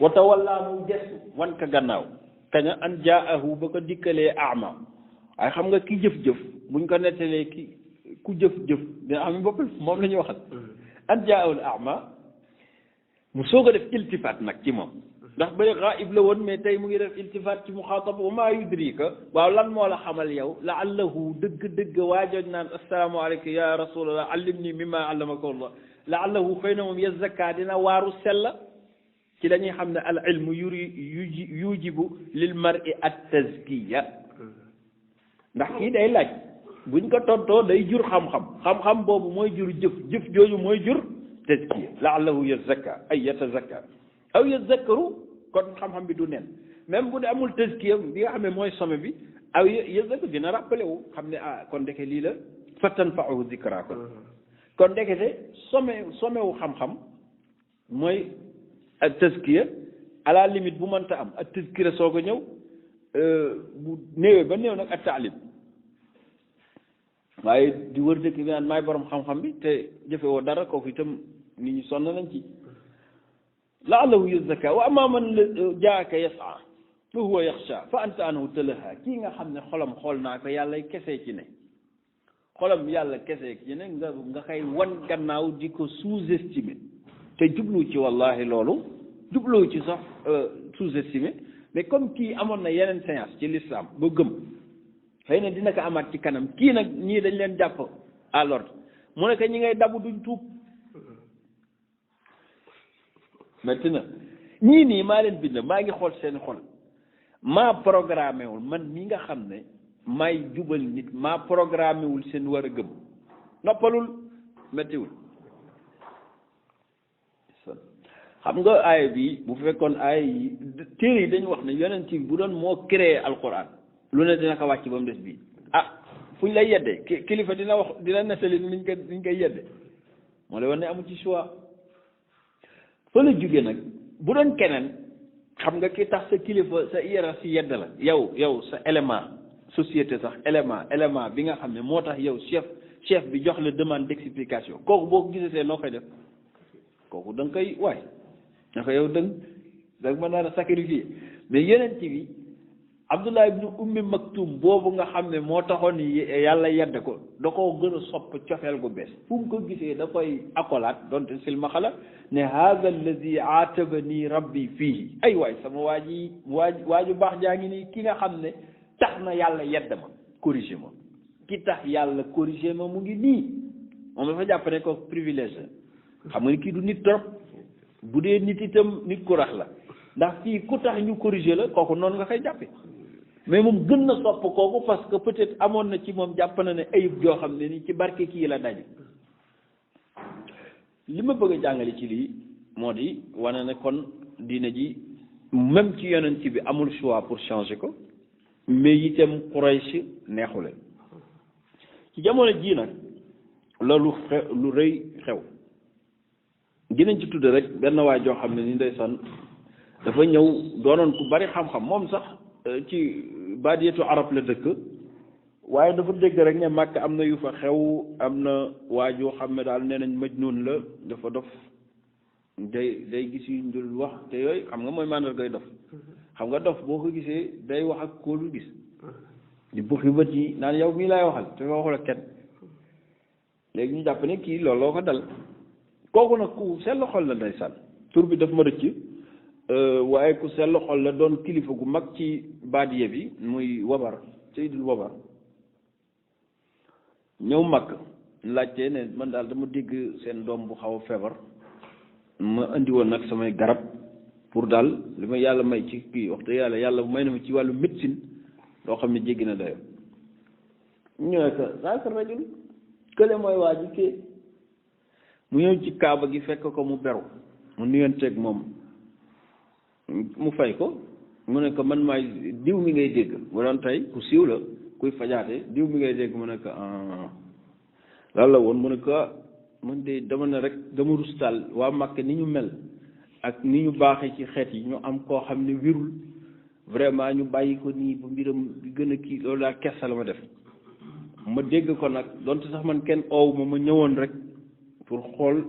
[SPEAKER 1] wa tawalla mu gestu wan ka gannaaw kaña an jaahu ba ko dikkalee ama waaye xam nga ki jëf-jëf buñ ko nettalee ki ku jëf-jëf dina xam ne bopp moom la ñuy waxal an jaahul ama mu soog a def iltifaat nag ci moom ndax ba gaib la woon mais tey mu ngi def iltifaat ci muxaatab wa maa yudrika waaw lan moo la xamal yow laallahu dëgg-dëgg waajooj naan assalaamu aleyka ya rasulallah allimni mimma allamaka allah laallahu xëy na moom yazakka dina waaru sella ci dañuy xam ne al ilmu yujibu lil mar'i at tazkiya ndax kii day laaj buñ ko tontoo day jur xam-xam xam-xam boobu mooy jur jëf jëf jooju mooy jur tazkiya laallahu yazakka ay yatazakka aw yazakkaru kon xam-xam bi du nen même bu dee amul tazkiya bi nga xam ne mooy sommet bi aw yazakkaru dina rappelé wu xam ne kon ndeke lii la fa tanfa'uhu zikra kon ndekete sommet wu xam-xam mooy ak tazkiya à la limite bu mënta am ak tazkira soog a ñëw bu néewee ba néew nag ak taalim waaye di wër dëkk bi naan maay borom xam-xam bi te jëfe woo dara kooku itam nit ñi sonn nañ ci la'allahu yazakka wa amma man jaaka yas'a fa huwa yaxsha fa anta anhu talaha kii nga xam ne xolam xool naa ko yàlla kese ci ne xolam yàlla kese ci ne nga xëy wan gannaaw di ko sous-estimer te jublu ci wallahi loolu jublu ci sax sous-estimer mais comme kii amoon na yeneen séance ci l'islam ba gëm xëy na dina ko amaat ci kanam kii nag ñii dañ leen jàpp à l'ordre mu ne que ñi ngay dabu duñ tuub metti na ñii nii maa leen bind maa ngi xool seen xol maa programmé wul man mi nga xam ne may jubal nit maa programmé wul seen war a gëm noppalul mettiwul xam nga aaya bi bu fekkoon aaya yi téere yi dañu wax ne yonent bi bu doon moo créé alquran lu ne dina ko wàcc ba mu des bii fu ñu lay yedde kilifa dina wax dina nettali niñ koy yedde moo lay wax ne amul ci choix fa la jóge nag bu doon keneen xam nga ki tax sa kilifa sa hiérarchie yedd la yow sa élément société sax élément bi nga xam ne moo tax yow chef bi jox la demande d'explication kooku boo ko gisatee noo koy def kooku da nga koy waay naka yow da nga mën a sacrifier mais yeneen ci bi Abdullah ibnu Ummi Maktum boobu nga xam ne moo taxoon yàlla yedd ko da koo gën a sopp cofeel gu bees fu mu ko gisee da koy akolaat donte silmaxa la ne haada alladi aatabani rabbi fiihi ay waay sama waaju baax jaa ngi nii ki nga xam ne tax na yàlla yedd ma corrigé ma ki tax yàlla corrigé ma mu ngi nii moom dafa jàpp ne ko privilège xam nga ni kii du nit trop bu dee nit itam nit ku rax la ndax fii ku tax ñu corriger la kooku noonu nga koy jàppe mais moom gën na sopp kooku parce que peut-être amoon na ci moom jàpp na ne ayib joo xam ne ni ci barke kii la daje li ma bëgg a jàngale ci lii moo di wane ne kon diine ji même ci yonent bi amul choix pour changer ko mais itam Quraysh neexule ci jamono jii nag loolu lu rëy xew dinañ ci tudd rek benn waay joo xam ne ni ndeysaan dafa ñëw doonoon ku bari xam-xam moom sax ci baadiyatu arab la dëkk waaye dafa dégg rek ne Màkk am na yu fa xew am na waa joo xam ne daal nee nañ majnuun la dafa dof day gis yu ñu dul wax te yooyu xam nga mooy màndargay dof xam nga dof boo ko gisee day wax ak koo dul gis di buxi bët yi naan yow mii laay waxal te nga waxul ak kenn léegi ñu jàpp ne kii looloo ko dal kooku nag ku sell xol la ndeysaan tur bi daf ma rëcc waaye ku sell xol la doon kilifa gu mag ci baadiye bi muy wabar Seydul Wabar ñëw mag laajte ne man daal dama dégg seen doom bu xaw a feebar ma indi woon nag samay garab pour daal li ma yàlla may ci kii wax dëgg yàlla may na ma ci wàllu médecine loo xam ne jéggi na dayo ñu ne ko zaaka rajul kële mooy waa ji kii mu ñëw ci kaaba gi fekk ko mu beru mu nuyanteeg moom mu fay ko mu ne ko man maay diw mi ngay dégg bu doon tey ku siiw la kuy fajaate diw mi ngay dégg mu ne ko lan la woon mu ne ko man de dama ne rek dama rustal waa Makka ni ñu mel ak ni ñu baaxee ci xeet yi ñu am koo xam ne wirul vraiment ñu bàyyi ko nii ba mbiram bi gën a kii loolu daal kersa la ma def ma dégg ko nag donte sax man kenn oow ma ñëwoon rek pour xool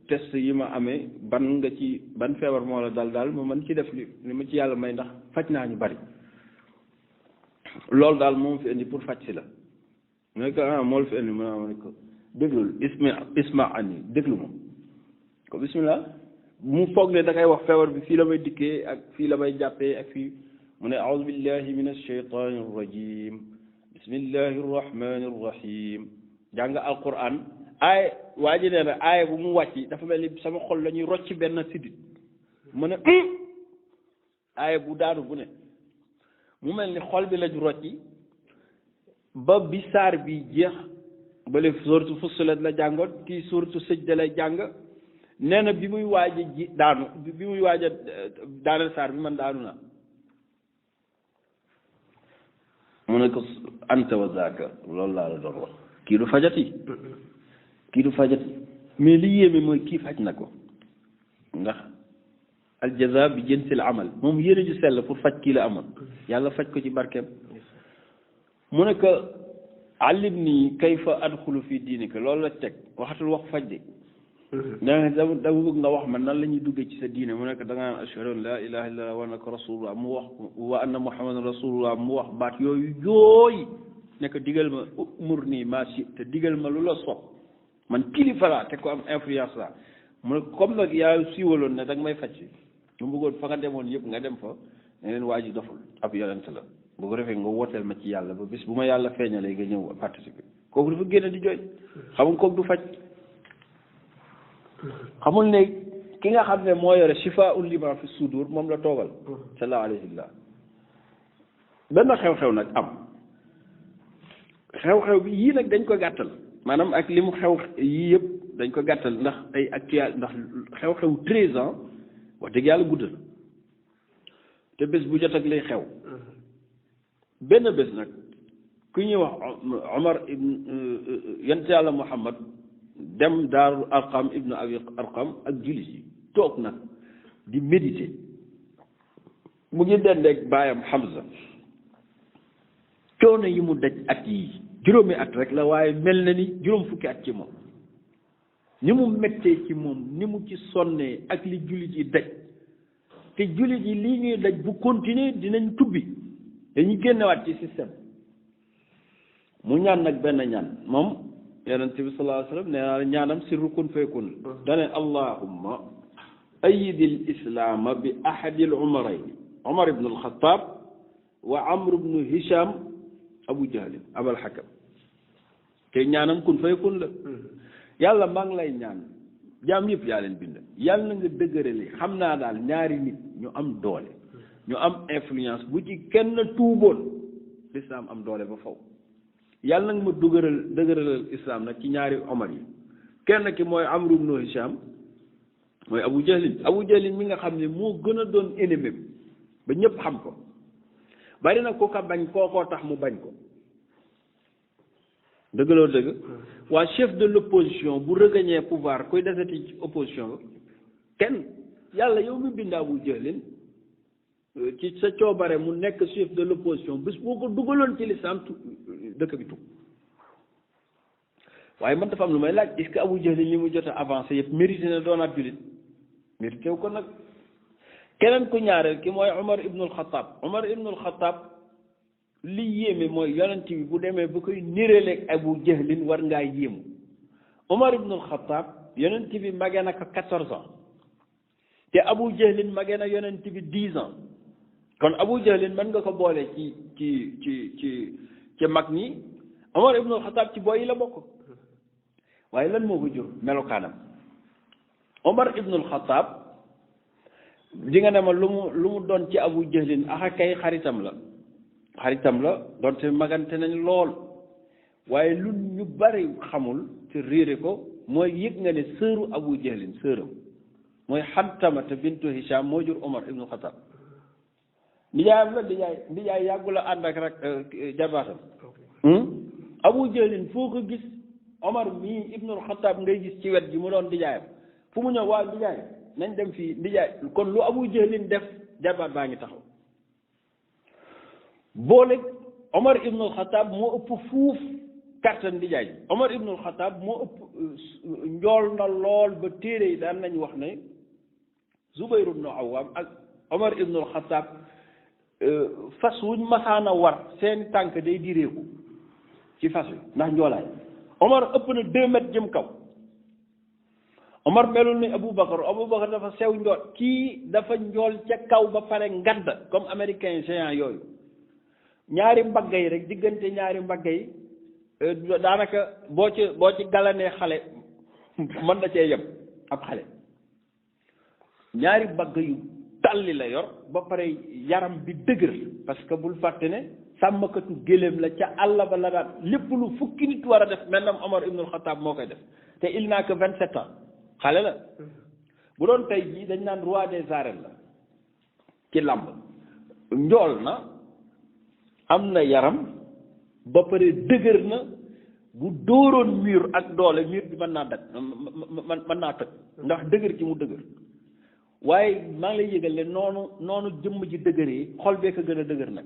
[SPEAKER 1] test yi ma amee ban feebar moo la daal ma mën ci def li ma ci yàlla may ndax faj naa ñu bari loolu daal moom fi indi pour faj si la mu ne ko moo la fi indi ma ne ko déglul isma ani déglu ma ko bismillah mu foog ne da ngay wax feebar bi fii la may dikkee ak fii la may jàppee ak fii mu ne a'udhu billahi min ash-shaytani ar-rajim bismillahi ar-rahmani ar-rahim jàng alquran aay waa ji nee na aaya bu mu wàcc dafa mel ni sama xol la ñuy rocc benn sidit mu ne aaya bu daanu bu ne mu mel ni xol bi lañu rocci ba bi saar bi jeex bale suuratu Fussilat la jàngoon kii suuratu Sajda lay jàng nee na bi muy waaj a ji daanu bi muy waaj a daaneel saar bi man daanu na mu ne ko anta wa zaaka loolu laa la doon wax kii du fajati mais li yéeme mooy kii faj na ko ndax aljaza bi jinsil amal moom yéene ju sell pour faj kii la amoon yàlla faj ko ci barkeem mu ne ko allimni kayfa adxulu fi diinika loolu la teg waxatul wax faj de dama bëgg nga wax man nan la ñuy duggee ci sa diine mu nekk da nga naan ashhadu an la ilaha illallah wa annaka rasulullah mu wax wa anna muhammadan rasulullah mu wax baat yooyu nekk digal ma umur nii maa si te digal ma lu la sopp man kilifa laa te ko am influence la mu ne comme nag yaa siiwaloon ne da nga may faj si mu bëggoon fa nga demoon yëpp nga dem fa ne leen waa ji doful ab yonent la bu ko defee nga wooteel ma ci yàlla ba bis bu ma yàlla feeñalee nga ñëw participer kooku dafa génn di jooy xamul kooku du faj xamul ne ki nga xam ne moo yore shifaa'un lima fi sudur moom la toogal sallallahu alayhi wa sallam benn xew-xew nag am xew-xew bi yii nag dañ ko gàttal maanaam ak li mu xew yii yëpp dañ ko gàttal ndax ay actuel ndax xew-xew 13 ans wax dëgg yàlla guddal te bés bu jot ak lay xew benn bés nag ku ñuy wax Omar ibn yonent yàlla Muhammad dem daarul Arqam ibnu Abi Arqam ak jullit yi toog nag di méditer mu ngi dendeeg baayam Hamza coono yi mu daj at yi juróomi at rek la waaye mel na ni juróom fukki at ci moom ni mu mettee ci moom ni mu ci sonnee ak li jullit yi daj te jullit yi lii ñuy daj bu continuer dinañ tubbi dañuy génnewaat ci système mu ñaan nag benn ñaan moom yonent bi sallallahu alayhi wa sallam nee naa ñaanam sirru kun fayakun dane allahumma ayidil islaama bi ahadil umarayni Omar ibn al-Khattab wa Amr ibn Hisham Abu Jahl Abul Hakam te ñaanam kun fayakun la yàlla maa ngi lay ñaan jaam yëpp yaa leen bind yàlla na nga dëgërale xam naa daal ñaari nit ñu am doole ñu am influence bu ci kenn tuuboon lislaam am doole ba faw yàlla nag ma dëgëralal islam nag ci ñaari Omar yi kenn ki mooy Amr ibn Hisham mooy Abu Jahlin mi nga xam ne moo gën a doon ennemi ba ñëpp xam ko bari na ku ko bañ kookoo tax mu bañ ko dëggaloo dëgg waa chef de l'opposition bu regagné pouvoir koy desati ci opposition kenn yàlla yow mi bind Abu Jahlin ci sa coobare mu nekk chef de l'opposition bés boo ko dugaloon ci lislaam dëkk bi tug waaye man dafa am lu may laaj est-ce que Abu Jahlin li mu jot a avancé yëpp mérité na doon ab jullit mérité wu ko nag keneen ku ñaareel ki mooy Omar ibnul Xattaab li yéeme mooy yonent bi bu demee ba koy nireeleeg Abu Jahlin war ngaa yéemu Omar ibnul Xattaab yonent bi magee na ko 14 ans te Abu Jahlin magee na yonent bi 10 ans kon Abu Jahlin mën nga ko boole ci mag ñi Omar ibnul Xattaab ci boy yi la bokk waaye lan moo ko jur melokaanam Omar ibnul Xattaab di nga ne ma lu mu doon ci Abu Jahlin axa kay xaritam la xaritam la donte magante nañ lool waaye lu ñu bari xamul te réere ko mooy yëg nga ne sëru Abu Jahlin sëram mooy Xantamata bintu Hisham moo jur Omar ibnu Xataab nijaayam la nijaay yàggu la ànd ak rek jarbaatam Abu Jahlin foo ko gis Omar mii ibnul Xataab ngay gis ci wet gi mu doon nijaayam fu mu ñëw waa nijaay nañ dem fii nijaay kon lu Abu Jahlin def jarbaat baa ngi taxaw boole Omar ibnul Xataab moo ëpp fuuf kàttan nijaay Omar ibnul Xataab moo ëpp njool na lool ba téere yi daan nañ wax ne Zubayr ibnu Awaam ak Omar ibnul Xataab fas wuñ masaana war seen tànk day direeku ci fas wi ndax njoolaay Omar ëpp na 2 mètres jëm kaw Omar melul ni Aboubacar dafa sew njool kii dafa njool ca kaw ba pare ngadd comme américain géant yooyu ñaari mbagg yi rek diggante ñaari mbagg yi daanaka boo ci galanee xale mën na cee yem ab xale ñaari mbagg yu talli la yor ba pare yaram bi dëgër parce que bul fàtte ne sàmmkatu géléem la ca àll ba la daan lépp lu fukki nit war a def maintenant Omar ibnul Xataab moo koy def te il n'a que 27 ans xale la bu doon tey jii dañ naan roi des arènes la ci làmb njool na am na yaram ba pare dëgër na bu dóoroon mur ak doole mur bi mën naa daj mën naa tëj ndax dëgër ci mu dëgër waaye maa ngi lay yëgal ne noonu jëmm ji dëgër yi xol bee ko gën a dëgër nag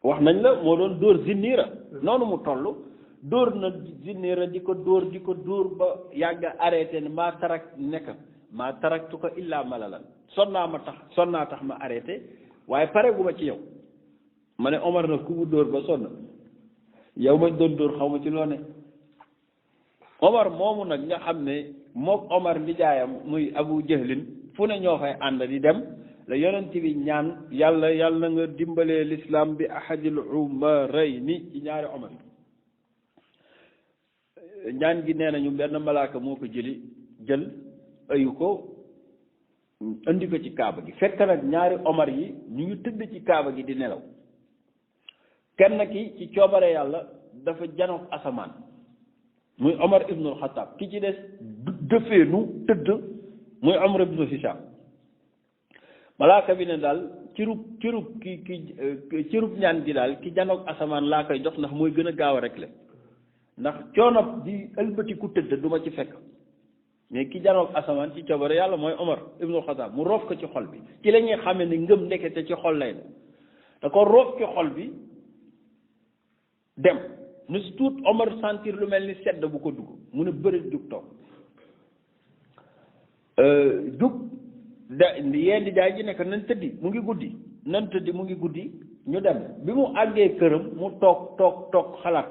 [SPEAKER 1] wax nañ la moo doon dóor zinniira noonu mu toll dóor na zinniira di ko dóor ba yàgg arrêté ne maa taraktu ko illaa malalan sonnaa tax ma arrêté waaye pare gu ma ci yow ma ne Omar na ku mu dóor ba sonn yow mañ doon dóor xaw ma ci loo ne Omar moomu nag nga xam ne mook Omar nijaayam muy Abu Jahlin fu ne ñoo fay ànd di dem la yonent bi ñaan yàlla nga dimbalee l'islam bi ahadil umarayni ci ñaari Omar ñaan gi nee nañu benn malaaka moo ko jël ayu ko indi ko ci kaaba gi fekk nag ñaari Omar yi ñu ngi tëdd ci kaaba gi di nelaw kenn ki ci coobare yàlla dafa janook asamaan muy Omar ibnul Xataab ki ci des dëfeenu tëdd muy Omar ibnu Hisham malaaka bi ne daal cirub ñaan gi daal ki janook asamaan laa koy jox ndax mooy gën a gaaw a rek le ndax coonob di ëlbati ku tëdd du ma ci fekk mais ki janook asamaan ci coobare yàlla mooy Omar ibnul Xataab mu roof ko ci xol bi ci la ñuy xamee ne ngëm ndekete ci xol lay da ko roof ci xol bi dem nu si tuut Omar sentir lu mel ni sedd bu ko dugg mu ne bëri jug toog jug yeen di jaay ji nekk nan tëddi mu ngi guddi ñu dem bi mu àggee këram mu toog xalaat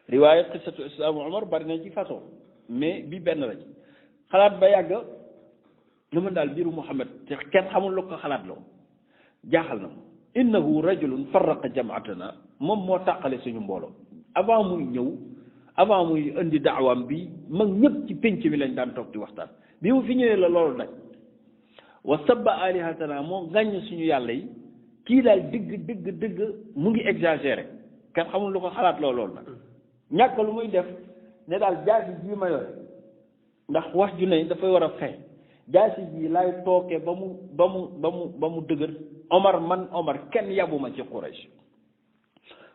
[SPEAKER 1] riwaaya qissatu islaamu Omar bari na ci façon mais bi benn la ci xalaat ba yàgg lu ma daal biiru Muhammad te kenn xamul lu ko xalaat loo jaaxal na ma innahu rajulun farraqa jamaatana moom moo tàqale suñu mbooloo avant muy indi daawam bi mag ñëpp ci pénc mi lañ daan toog di waxtaan bi mu fi ñëwee la loolu daj wa sabba alihatana moo gàññ suñu yàlla yi kii daal dëgg mu ngi exagéré kenn xamul lu ko xalaat loolu nag ñàkk lu muy def ne daal jaasi ji ma yore ndax wax ju ne dafay war a feeñ jaasi ji laay tookee ba mu dëgër Omar kenn yabuma ci Quraysh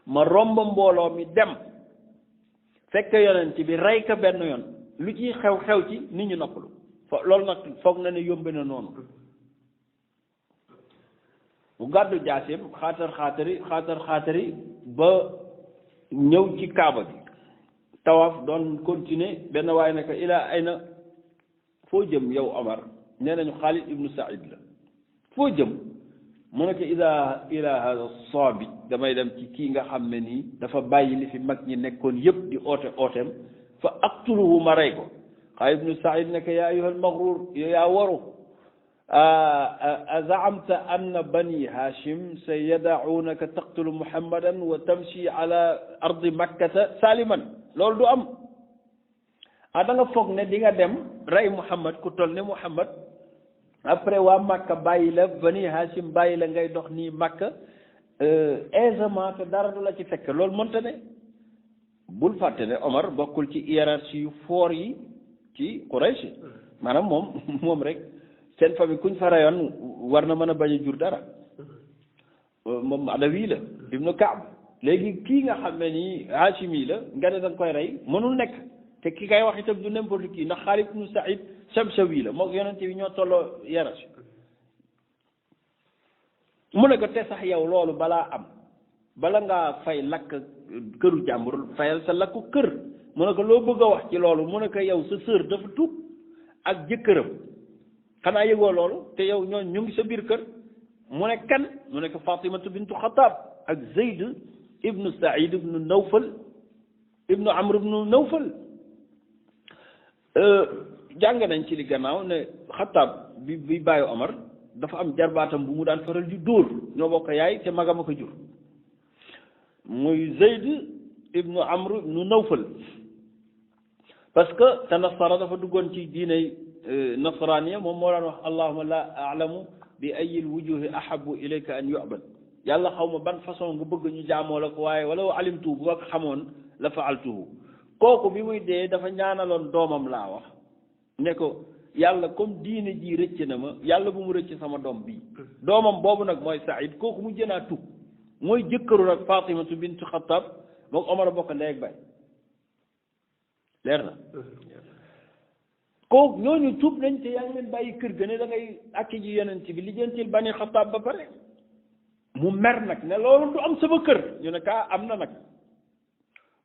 [SPEAKER 1] ma romb mbooloo mi dem fekk yonent bi rey ko benn yoon lu ciy xew ci nit ñi noppalu loolu nag foog na ne yombe na noonu mu gàddu jaaseem xaatar-xaatari ba ñëw ci kaaba gi tawaaf doon continuer benn waaye ne ko ilaa ay na foo jëm yow Omar nee nañu Xaalid ibnu Saïd la foo jëm mu ne ko ila hada saabi damay dem ci kii nga xam ne nii dafa bàyyi li fi mag ñi nekkoon yëpp di ooteem fa aqtuluhu ma rey ko Xaalid ibnu Saïd ne ko yaa ayyuhal magruur yaa waru azaamta anna bani hashim sa yadaunaka taqtulu muhammadan wa tamshi ala ardi makkata saliman loolu du am da nga foog ne di nga dem rey muhammad ku toll ne muhammad après waa makka bàyyi la bani hashim bàyyi la ngay dox nii makka aisément te dara du la ci fekk loolu mënta ne bul fàtte ne Omar bokkul ci hiérarchie yu foor yi ci Quraysh maanaam moom rek seen famille kuñ fa rayoon war na mën a bañ a jur dara moom Adawi la ibnu Kaab léegi kii nga xam ne nii Hachimi la nga ne danga koy rey mënul nekk te ki kay wax itam du n'importe qui ndax Xaalid ibnu Saïd Shamsawi la moog yonente bi ñoo tolloo hiérarchie mu ne ko te sax yow loolu balaa am bala ngaa fay lakk këru jàmbur fayal sa lakku kër mu ne ko loo bëgg a wax ci loolu mu ne ko yow sa sœur dafa tuub ak jëkkëram xanaa yëgoo loolu te yow ñooñ ñu ngi sa biir kër mu ne kan mu ne ko Fatimatu bintu Xataab ak Zayd ibnu Saïd ibnu Nawfal ibnu Amr ibnu Nawfal jàng nañ ci li gannaaw ne Xataab bi bàyyi Omar dafa am jarbaatam bu mu daan faral di dóor ñoo bokk yaay te magama ko jur muy Zayd ibnu Amr ibnu Nawfal parce que tanasara dafa duggoon ci diiney nasraniya moom moo daan wax allahuma la alamu bi ayil wujuhi ahabu ilayka an yu'bad yàlla xaw ma ban façon nga bëgg ñu jaamoo la ko waaye wala alimtu bu ma ko xamoon la faaltuhu kooku bi muy dee dafa ñaanaloon doomam laa wax ne ko yàlla comme diine ji rëcc na ma yàlla bu mu rëcc sama doom bii doomam boobu nag mooy Saïd kooku mu jënaa tub mooy jëkkëru nag Fatimatu bintu Xattaab moom Omar a bokk ndey ak baay leer na kooku ñooñu tuub nañ te yaa ngi leen bàyyi kër ga ne da ngay akki ji yonent bi lijjantil Bani Xattaab ba pare mu mer nag ne loolu du am sama kër ñu ne kaa am na nag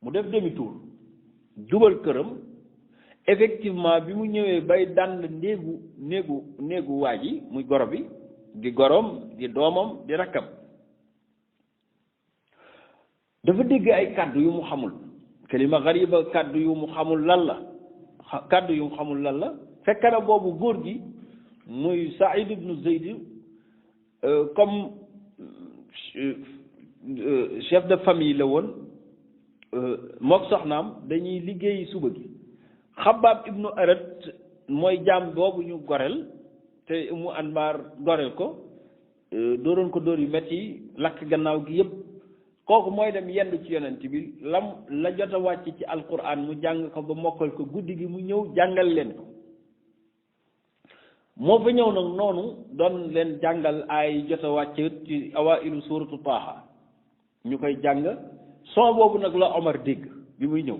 [SPEAKER 1] mu def demi tour jubal këram effectivement bi mu ñëwee bay dànd néegu waa ji muy goro bi di gorom di doomam di rakkam dafa dégg ay kàddu yu mu xamul kalima gariba kàddu yu mu xamul lan la fekk na boobu góor gi muy Saïd ibnu Zayd comme chef de famille la woon mook soxnaam dañuy liggéeyi suba gi Xabaab ibnu Arat mooy jaam boobu ñu goreel te mu Anmar goreel ko dooroon ko dóor yu metti lakk gannaaw gi yépp kooku mooy dem yendu ci yonent bi la jot a wàcc ci alquran mu jàng ko ba mokkal ko guddi gi mu ñëw jàngal leen ko moo fa ñëw nag noonu doon leen jàngal ay jot a wàcc ci awailu suratu Taaha ñu koy jàng son boobu nag la Omar dégg bi muy ñëw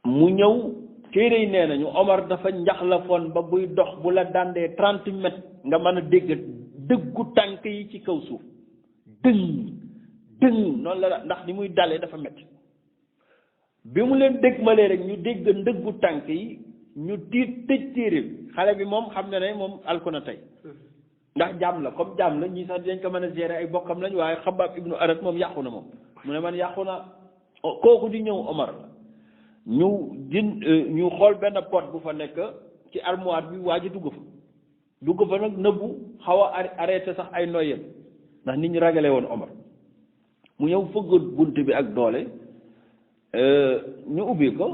[SPEAKER 1] mu ñëw téere yi nee nañu Omar dafa njaxlafoon ba buy dox bu la dàndee 30 mètres nga mën a dégg dëggu tànk yi ci kaw suuf dëng noonu la ndax ni muy dalee dafa metti bi mu leen dégmalee rek ñu dégg ndëggu tànk yi ñu tiit tëj téere bi xale bi moom xam na ne moom alku na tey ndax jaam la comme jaam la ñii sax dinañ ko mën a gérer ay bokkam lañ waaye Xabaab ibnu Arat moom yàqu na moom mu ne man yàqu na kooku di ñëw Omar ñu xool benn pot bu fa nekk ci armoire bi waa ji dugg fa nag nëbbu xaw a arrêté sax ay noyyam ndax nit ñi ragale woon Omar mu ñëw fëgg bunt bi ak doole ñu ubbi ko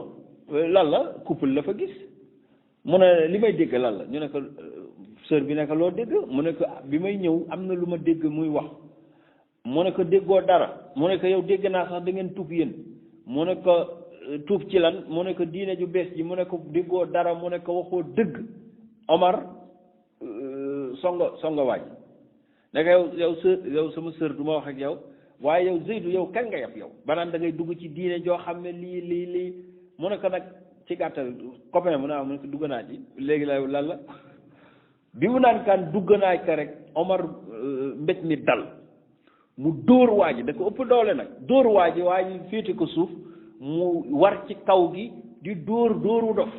[SPEAKER 1] lan la couple la fa gis mu ne li may dégg lan la ñu ne ko sœur bi ne ko loo dégg mu ne ko bi may ñëw am na lu ma dégg muy wax mu ne ko déggoo dara mu ne ko yow dégg naa sax da ngeen tuub yéen mu ne ko tuub ci lan mu ne ko diine ju bees ji mu ne ko déggoo dara mu ne ko waxoo dëgg Omar songa waaj ne ko yow sama sœur du ma wax ak yow waaye yow Zeydu yow kan nga yab yow banaan da ngay dugg ci diine joo xam ne lii mu ne ko nag ci gàttal copain mu ne ko dugg naa ci léegi la lan la bi mu naan kaan dugg naa ko rek Omar mbéj mi dal mu dóor waa ji da ko ëpp doole nag dóor waa ji féete ko suuf mu war ci kaw gi di dóoru dof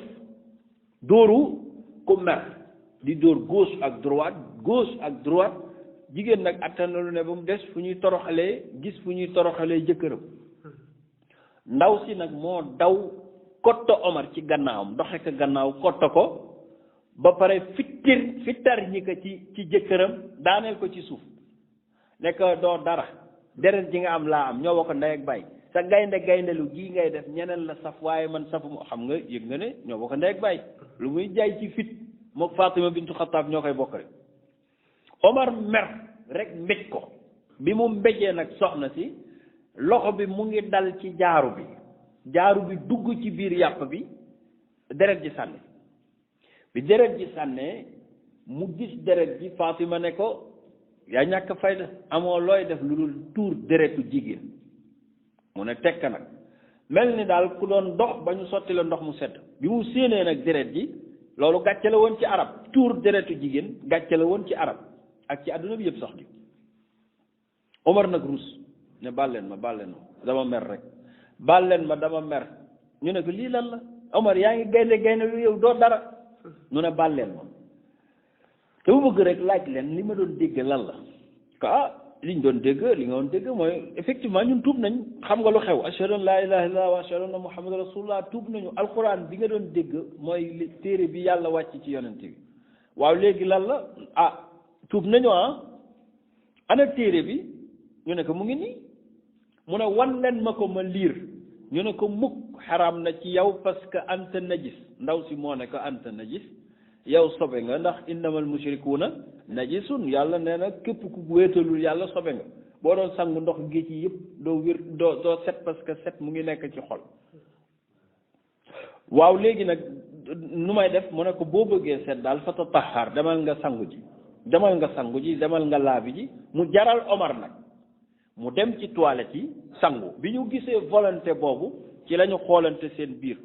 [SPEAKER 1] dóoru ku mer di dóor gauche ak droite jigéen nag attan na lu ne ba mu des fu ñuy toroxalee jëkkëram ndaw si nag moo daw kotto Omar ci gannaawam doxe ko gannaaw kotto ko ba pare fittar ñi ko ci jëkkëram daaneel ko ci suuf nekk doo dara deret ji nga am laa am ñoo bokk ndey ak baay sa gaynde lu gii ngay def ñeneen la saf waaye man safu xam nga yëg nga ne ñoo bokk ndey ak baay lu muy jaay ci fit mook Fatima bintu Xattaab ñoo koy bokk rek Omar mer
[SPEAKER 2] rek mbéj ko bi mu mbéjee nag soxna si loxo bi mu ngi dal ci jaaru bi dugg ci biir yàpp bi deret ji sànni bi deret ji sànnee mu gis deret ji Fatima ne ko yaa ñàkk fayda amoo looy def lu dul tuur deretu jigéen mu ne tekk nag mel ni daal ku doon dox ba ñu sotti la ndox mu sedd bi mu séenee nag deret ji loolu gàcce la woon ci arab tuur deretu jigéen gàcce la woon ci arab ak ci àdduna bi yëpp sax di Omar nag rus ne bàlleen ma dama mer rek bàlleen ma dama mer ñu ne ko lii lan la Omar yaa ngi gaynde lu yow doo dara ñu ne bàlleen ma te bu bëgg rek laaj leen li ma doon dégg lan la ko liñ doon dégg li nga doon dégg mooy effectivement ñun tuub nañ xam nga lu xew ashhadu an laa ilaaha illallaah wa ashhadu anna muhammadan rasulullah tuub nañu alquran bi nga doon dégg mooy téere bi yàlla wàcc ci yonent bi waaw léegi lan la tuub nañu ana téere bi ñu ne ko mu ngi nii mu ne wan leen ma ko ma liir ñu ne ko mukk xaraam na ci yow parce que anta najis ndaw si moo ne ko anta najis yow sobe nga ndax innamal mushrikuuna najisun yàlla nee na képp ku wéetalul yàlla sobe nga boo doon sangu ndox géej yi yëpp doo set parce que set mu ngi nekk ci xol waaw léegi nag nu may def mu ne ko boo bëggee set daal fa tatahhar demal nga sangu ji demal nga laabi ji mu jaral Omar nag mu dem ci toilette yi sangu bi ñu gisee volonté boobu ci la ñu xoolante seen biir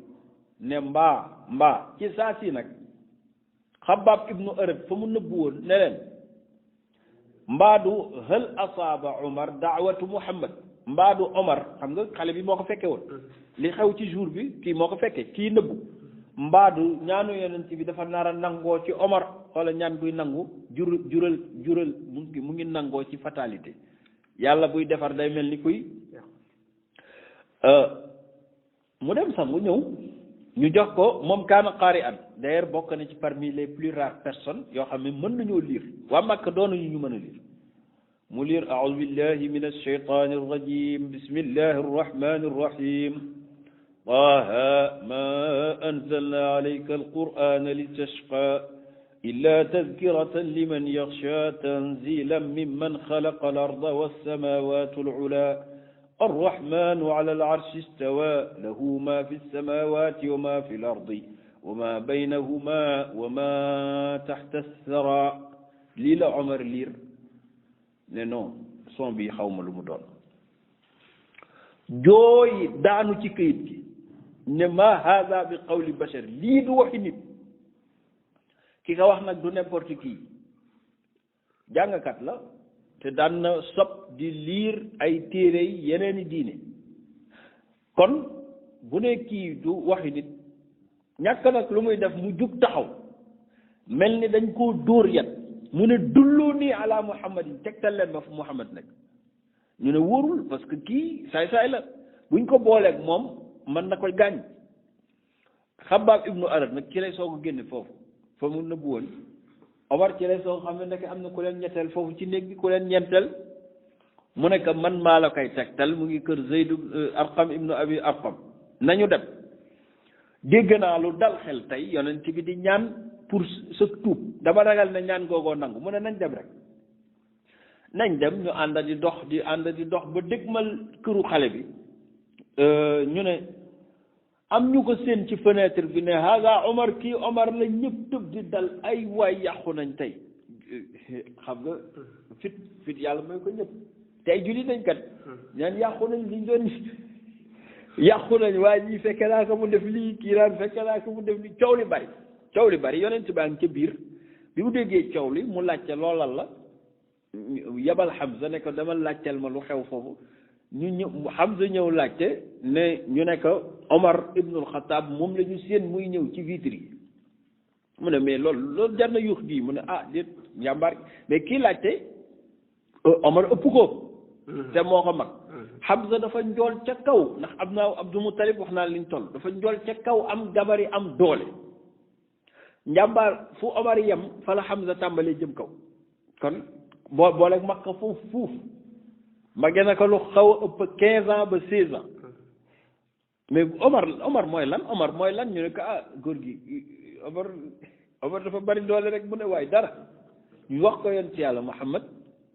[SPEAKER 2] ne mbaa ci saa si nag Xabbaab ibnu Arad fa mu nëbbu woon ne leen mbaadu hal asaaba Omar daawatu Muhammad mbaadu Omar xam nga xale bi moo ko fekke woon li xew ci jour bi kii moo ko fekke kii nëbbu mbaadu ñaanu yonent bi dafa nar a nangoo ci Omar wala ñaan buy nangu jural mu ngi nangoo ci fatalité yàlla buy defar day mel ni kuy mu dem sangu ñëw ñu jox ko moom kaana qaari an d'ailleurs bokk na ci parmi les plus rares personnes yoo xam ne mën nañoo lire waa Makka doonuñu ñu mën a lire mu lire a'uuzu billahi min ash-shaytaani ar-rajiim bismillahi ar-rahmaani ar-rahiim taaha maa anzalnaa alayka al-qur'aana litashqaa illaa tadkiratan liman yaxshaa tanziilan mimman xalaqa al-arda was-samaawaati al-'ulaa الرحمن على العرش استوى له ما في السماوات وما في الأرض وما بينهما وما تحت الثرى lii la Omar liir ne non son bi xaw ma lu mu doon jooy daanu ci këyit gi ne ma hada bi qawli bashar lii du waxi nit ki nga wax nag du n'importe qui jàngkat la te daan na sob di liir ay téere yi yeneeni diine kon bu ne kii du waxi nit ñàkk nag lu muy def mu jug taxaw mel ni dañ koo dóor yat mu ne dullu nii ala muhammadin tegtal leen ma fu muhammad nekk ñu ne wóorul parce que kii saay-saay la buñ ko booleeg moom mën na koy gaañ Xabbaab ibnu Arad nag ci lay soog a génne foofu fa mu nëbbu woon Omar ci lay soog xam ne nekk am na ku leen ñetteel foofu ci néeg bi ku leen ñeenteel mu nekk man maa la koy tegtal mu ngi kër Zayd Arqam ibnu Abi Arqam nañu dem dégg naa lu dal xel tey yonent bi di ñaan pour sa tuub dama ragal ne ñaan googoo nangu mu ne nañ dem rek nañ dem ñu ànd di dox ba dégmal këru xale bi ñu ne am ñu ko seen ci fenêtre bi ne haga Omar kii Omar la ñëpp tëb di dal ay waay yàqu nañ tey xam nga fit yàlla mooy ko ñëpp tey julli nañ kat ñaan yàqu nañ liñ doon yàqu nañ waaye ñii fekke naa ko mu def lii kii naan fekke naa ko mu def lii coow li bari yonent baa ngi ca biir bi mu déggee coow li mu laajte loolal la yabal Hamza ne ko dama laajteel ma lu xew foofu ñu ñëw Hamza ñëw laajte ne ñu ne ko Omar ibnul Xataab moom la ñu seen muy ñëw ci vitre yi mu ne mais loolu jar na yuux bii mu ne déet njàmbaar mais kii laajte Omar ëpp ko te moo ko mag Hamza dafa njool ca kaw ndax am naa Abdul Muttalib wax naa liñ toll dafa njool ca kaw am gabari am doole njàmbaar fu Omar yem fa la Hamza tàmbalee jëm kaw kon booleeg mag ko foofu fuuf magee na ko lu xaw a ëpp 15 ans ba 16 ans mais Omar mooy lan ñu ne ko góor gi Omar dafa bari doole rek mu ne waaye dara ñu wax ko yonent yàlla Muhammad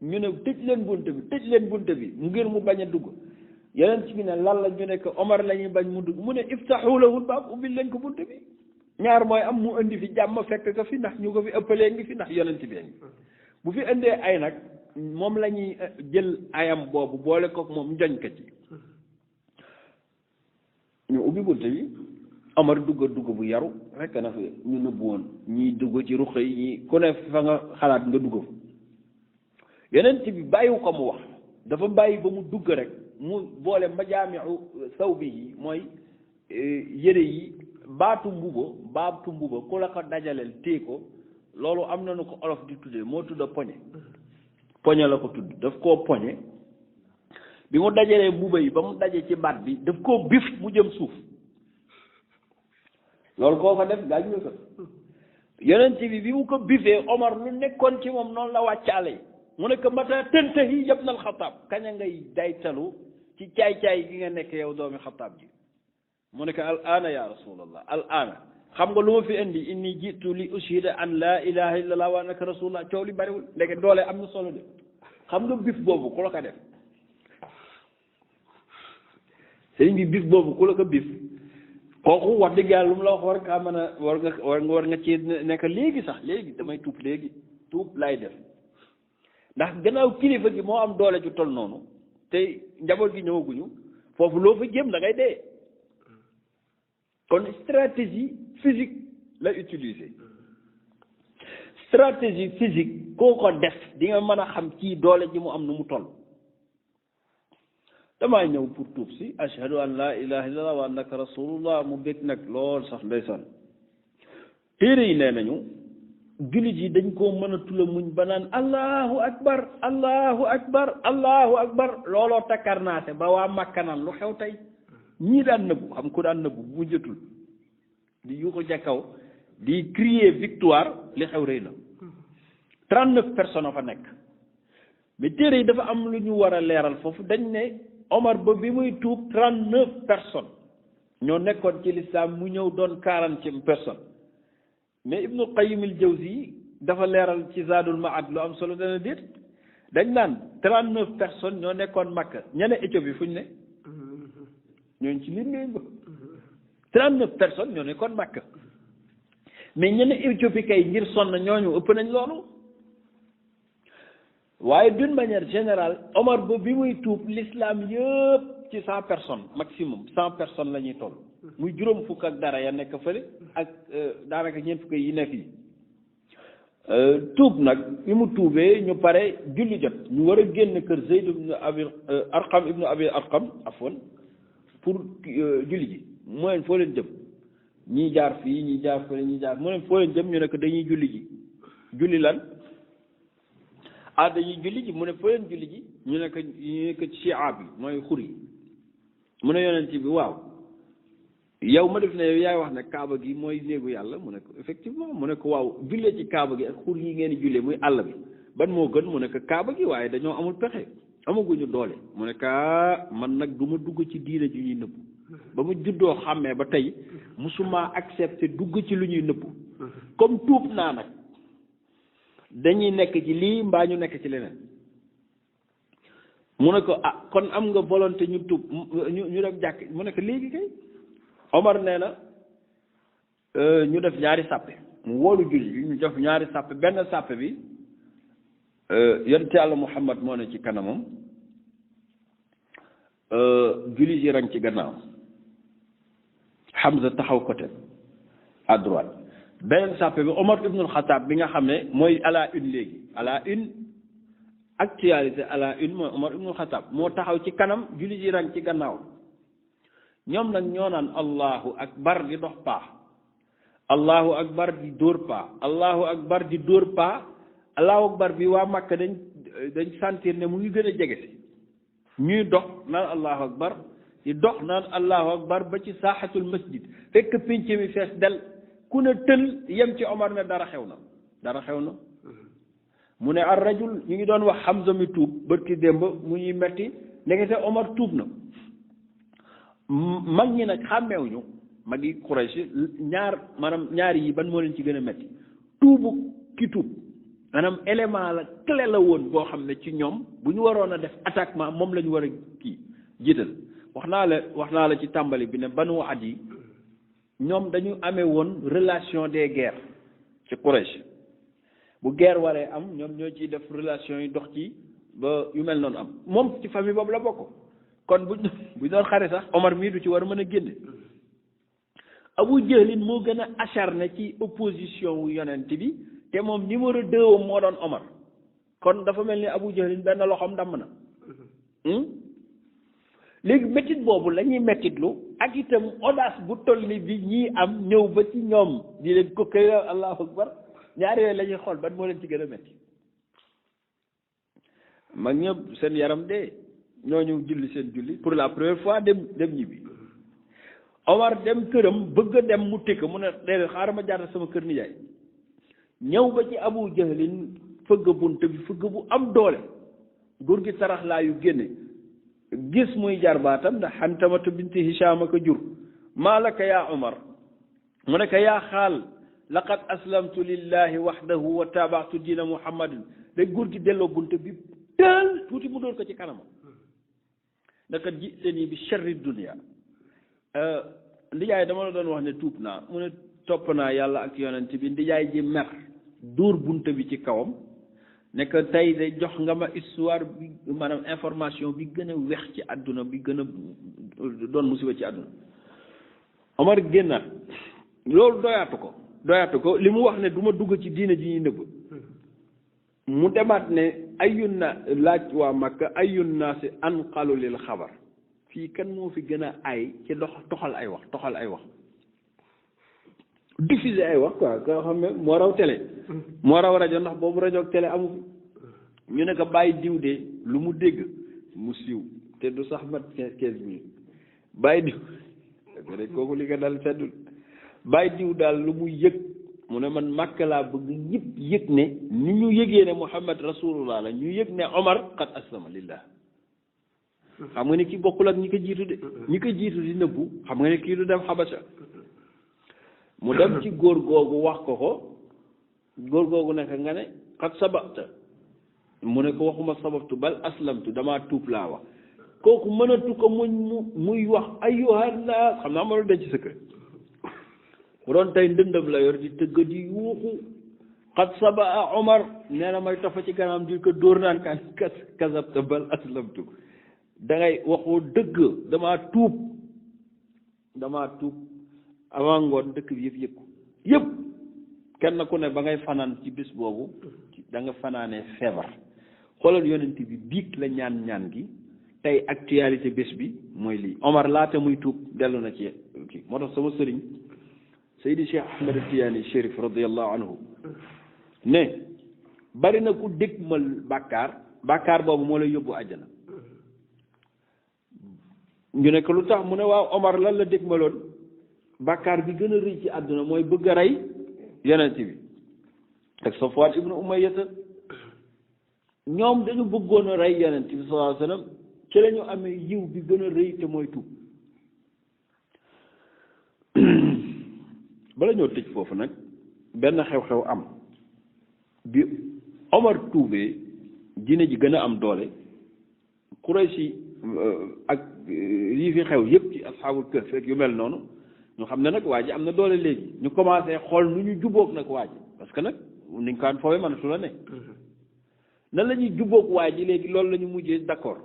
[SPEAKER 2] ñu ne tëj leen bunt bi ngir mu bañ a dugg yeneen ci bi ne lan la ñu ne que Omar la ñuy bañ mu dugg mu ne iftahu lahul baab ubbil leen ko bunt bi ñaar mooy am mu indi fi jàmm fekk ko fi ndax ñu ko fi ëppalee ngi fi ndax yonent bi ngi bu fi indee ay nag moom la ñuy jël ayam boobu boole ko moom njoñ ko ci ñu ubbi bunt bi Omar dugg bu yaru fekk na fi ñu nëbbu woon ñii dugg ci ruq yi ñii ku ne fa nga xalaat nga dugg fa yonent bi bàyyiwu ko mu wax dafa bàyyi ba mu dugg rek mu boole majaamiu saw bi yi mooy yére yi baatu mbuba ku la ko dajaleel téye ko loolu am na nu ko olof di tuddee moo tudda poñe la ko tudd daf koo poñe bi mu dajalee mbuba yi ba mu daje ci baat bi daf koo bif mu jëm suuf loolu koo ko def gaañ nga ko yonent bi mu ko bifee Omar lu nekkoon ci moom noonu la wàccaale mu ne ko mata tëntahi yabna al-Xattaab kañ a ngay daytalu ci caay-caay gi nga nekk yow doomi Xattaab ji mu ne ko al aana ya rasulallah al aana xam nga lu ma fi indi inni jiitu li ushhida an laa ilaha illallah wa annaka rasulullah coow li bariwul ndeke doole am na solo de xam nga bif boobu ku la ko def sëriñ bi bif boobu ku la ko bif kooku wax dëgg yàlla lu mu la wax war kaa mën a war nga ci nekk léegi damay tuub laay def ndax gannaaw kilifa gi moo am doole ju toll noonu te njaboot gi ñëwaguñu foofu loo fa jëm da ngay dee kon stratégie physique la utiliser stratégie physique koo ko def di nga mën a xam ci doole ji mu am nu mu toll damaa ñëw pour tuub si ashhadu an la ilaha illallah wa annaka rasulullah mu bég nag lool sax ndeysaan téere yi nee nañu jullit yi dañ koo mën a tula muñ ba naan allahu akbar allahu akbar allahu akbar looloo takkarnaase ba waa Makka naan lu xew tey ñii daan nëbbu xam ku daan nëbbu bu jëtul di yuuxu ca kaw di crier victoire li xew rëy na 39 personnes a fa nekk mais téere yi dafa am lu ñu war a leeral foofu dañ ne Omar ba bi muy tuub 39 personnes ñoo nekkoon ci lislaam mu ñëw doon 40 personnes mais Ibnu Qayyim al-Jawzi dafa leeral ci Zaadul Ma'ad lu am solo dana déet dañ naan 39 personnes ñoo nekkoon Makka ña ne Éthiopie fu ñu ne ñooñu ci lim ngay ba 39 personnes ñoo nekkoon Makka mais ña ne Éthiopie kay ngir sonn ñooñu ëpp nañ loolu waaye d'une manière générale Omar ba bi muy tuub l'islam yëpp ci 100 personnes maximum 100 personnes la ñuy toll muy juróom fukk ak dara ya nekk fële ak daanaka ñeent fukk yi nekk yi tuub nag bi mu tuubee ñu pare julli jot ñu war a génn kër Zayd ibnu Abi Arqam afwan pour julli ji mu leen foo leen jëm ñii jaar fii ñii jaar fële ñii jaar mu leen foo leen jëm ñu ne ko dañuy julli ji julli lan dañuy julli ji mu ne foo leen julli ji ñu ne ko chia bi mooy xur yi mu ne yonent bi waaw yow ma def ne yow yaay wax ne kaaba gi mooy néegu yàlla mu ne ko effectivement mu ne ko waaw jullee ci kaaba gi ak xur yi ngeen di jullee muy àll bi ban moo gën mu ne ko kaaba gi waaye dañoo amul pexe amaguñu doole mu ne kaa man nag du ma dugg ci diine ji ñuy nëbbu ba mu juddoo xàmmee ba tey musuma accepté dugg ci lu ñuy nëbbu comme tuub naa nag dañuy nekk ci lii mbaa ñu nekk ci leneen mu ne ko kon am nga volonté ñu tuub ñu dem jàkk mu ne ko léegi kay Omar nee na ñu def ñaari sàppe mu wóolu julli ñu def ñaari sàppe benn sàppe bi yonent Yàlla Muhammad moo ne ci kanamam julli ji rang ci gannaaw Hamza taxaw côté à droite beneen sàppe bi Omar ibnul Xataab bi nga xam ne mooy à la une léegi à la une actualité à la une mooy Omar ibnul Xataab moo taxaw ci kanam julli ji rang ci gannaaw ñoom nag ñoo naan allahu akbar di dox paa allahu akbar di dóor paa allahu akbar di dóor paa allahu akbar bi waa Makka dañ sentir ne mu ngi gën a jege si ñuy dox naan allahu akbar di dox naan allahu akbar ba ci saaxatul masjid fekk pénc mi fees del ku ne tël yem ci Omar ne dara xew na mu ne ar rajul ñu ngi doon wax Hamza mi tuub bërki démb mu ñuy metti ndekete Omar tuub na mag ñi nag xàmmeewuñu mag yi Quraysh ñaar yi ban moo leen ci gën a metti tuubu ki tuub maanaam élément la clé la woon boo xam ne ci ñoom bu ñu waroon a def attaquement moom la ñu war a kii jiital wax naa la ci tàmbali bi ne Banu Adi ñoom dañu amee woon relation des guerres ci Quraysh bu guerre waree am ñoom ñoo ciy def relation yi dox ci ba yu mel noonu am moom ci famille boobu la bokk kon bu doon xare sax Omar mii du ci war a mën a génne Abu Jahlin moo gën a acharné ci opposition wu yonent bi te moom numéro 2 moo doon Omar kon dafa mel ni Abu Jahlin benn loxoom damm na léegi métit boobu la ñuy métitlu ak itam audace bu toll ni bi ñii am ñëw ba ci ñoom di leen ko kay allahu akbar ñaar yooyu la ñuy xool ban moo leen ci gën a métti mag ñëpp seen yaram de ñooñu julli seen julli pour la première fois dem ñibbi Omar dem këram bëgg a dem mu tëkk mu ne déedéet xaaral ma jaar sama kër nijaay ñëw ba ci Abu Jahlin fëgg bunt bi fëgg bu am doole góor gi sarax laa yu génne gis muy jarbaatam ndax Hantamatu binti Hisham ko jur maalaka yaa Omar mu ne ko yaa xaal laqad aslamtu lillahi wahdahu wa tabaatu diina muhammadin rek góor gi delloo bunt bi tël tuuti mu doon ko ci kanama naka ji seen yi bi sharri dunia ndijaay dama la doon wax ne tuub naa mu ne topp naa yàlla ak yonent bi ndijaay ji mer dóor bunt bi ci kawam ne que tey de jox nga ma histoire bi maanaam information bi gën a wex ci àdduna bi gën a doon musiba ci àdduna Omar génnaat loolu doyaatu ko li mu wax ne du ma dugg ci diina ji ñuy nëbb mu demaat ne ayun na laaj waa Makka ayun naa si anqalu lil xabar fii kan moo fi gën a ay ci toxal ay wax diffuser ay wax quoi nga xam ne moo raw télé moo raw rajo ndax boobu rajo ak télé amu fi ñu ne ko bàyyi diw de lu mu dégg mu siiw te du sax mat 15 minutes bàyyi diw rek kooku li nga dal seddul bàyyi diw daal lu mu yëg mu ne man Makka laa bëgg ñëpp yëg ne ni ñu yëgee ne Muhammad rasulullah la ñu yëg ne Omar qad aslama lillah xam nga ne kii bokkul ak ñi ko jiitu de ñi ko jiitu di nëbbu xam nga ne kii du dem Xabasa mu dem ci góor googu wax ko góor googu nekk nga ne xat sababta mu ne ko waxuma sababtu bal aslamtu damaa tuub laa wax kooku mënatu ko muy wax ayyuhan naas xam naa ma doon denc sa kër bu doon tey ndëndam la yor di tëgg di yuuxu xat sabaa Omar nee na may tofa ci ganaam di ko dóor naan kan kasabta bal aslamtu da ngay waxoo dëgg damaa tuub avant ngoon dëkk bi yëpp kenn ku ne ba ngay fanaan ci bis boobu da nga fanaanee feebar xoolal yonent bi biig la ñaan gi tey actualité bés bi mooy lii Omar laata muy tuub dellu na ci kii moo tax sama sëriñ Seydi Cheikh Ahmed Tidiane Chérif radiyallahu anhu ne bari na ku dégmal bàkkaar boobu moo lay yóbbu àjjana ñu ne ko lu tax mu ne waaw Omar lan la dégmaloon bàkkaar bi gën a rëy ci àdduna mooy bëgg a rey yonent bi ak Safwaan ibnu Umayya ñoom dañu bëggoon a rey yonent bi sallallahu alayhi wa sallam ci la ñu amee yiw bi gën a rëy te mooy tuub bala ñoo tëj foofu nag benn xew-xew am bi Omar tuubee diine ji gën a am doole Quraysh ak lii fi xew yépp ci asxaabul kahf yu mel noonu ñu xam ne nag waa ji am na doole léegi ñu commencé xool nu ñu jubóog nag waa ji parce que nag niñ kaan foowee mënatu la ne nan la ñuy jubóog waa ji léegi loolu la ñu mujjee d'accord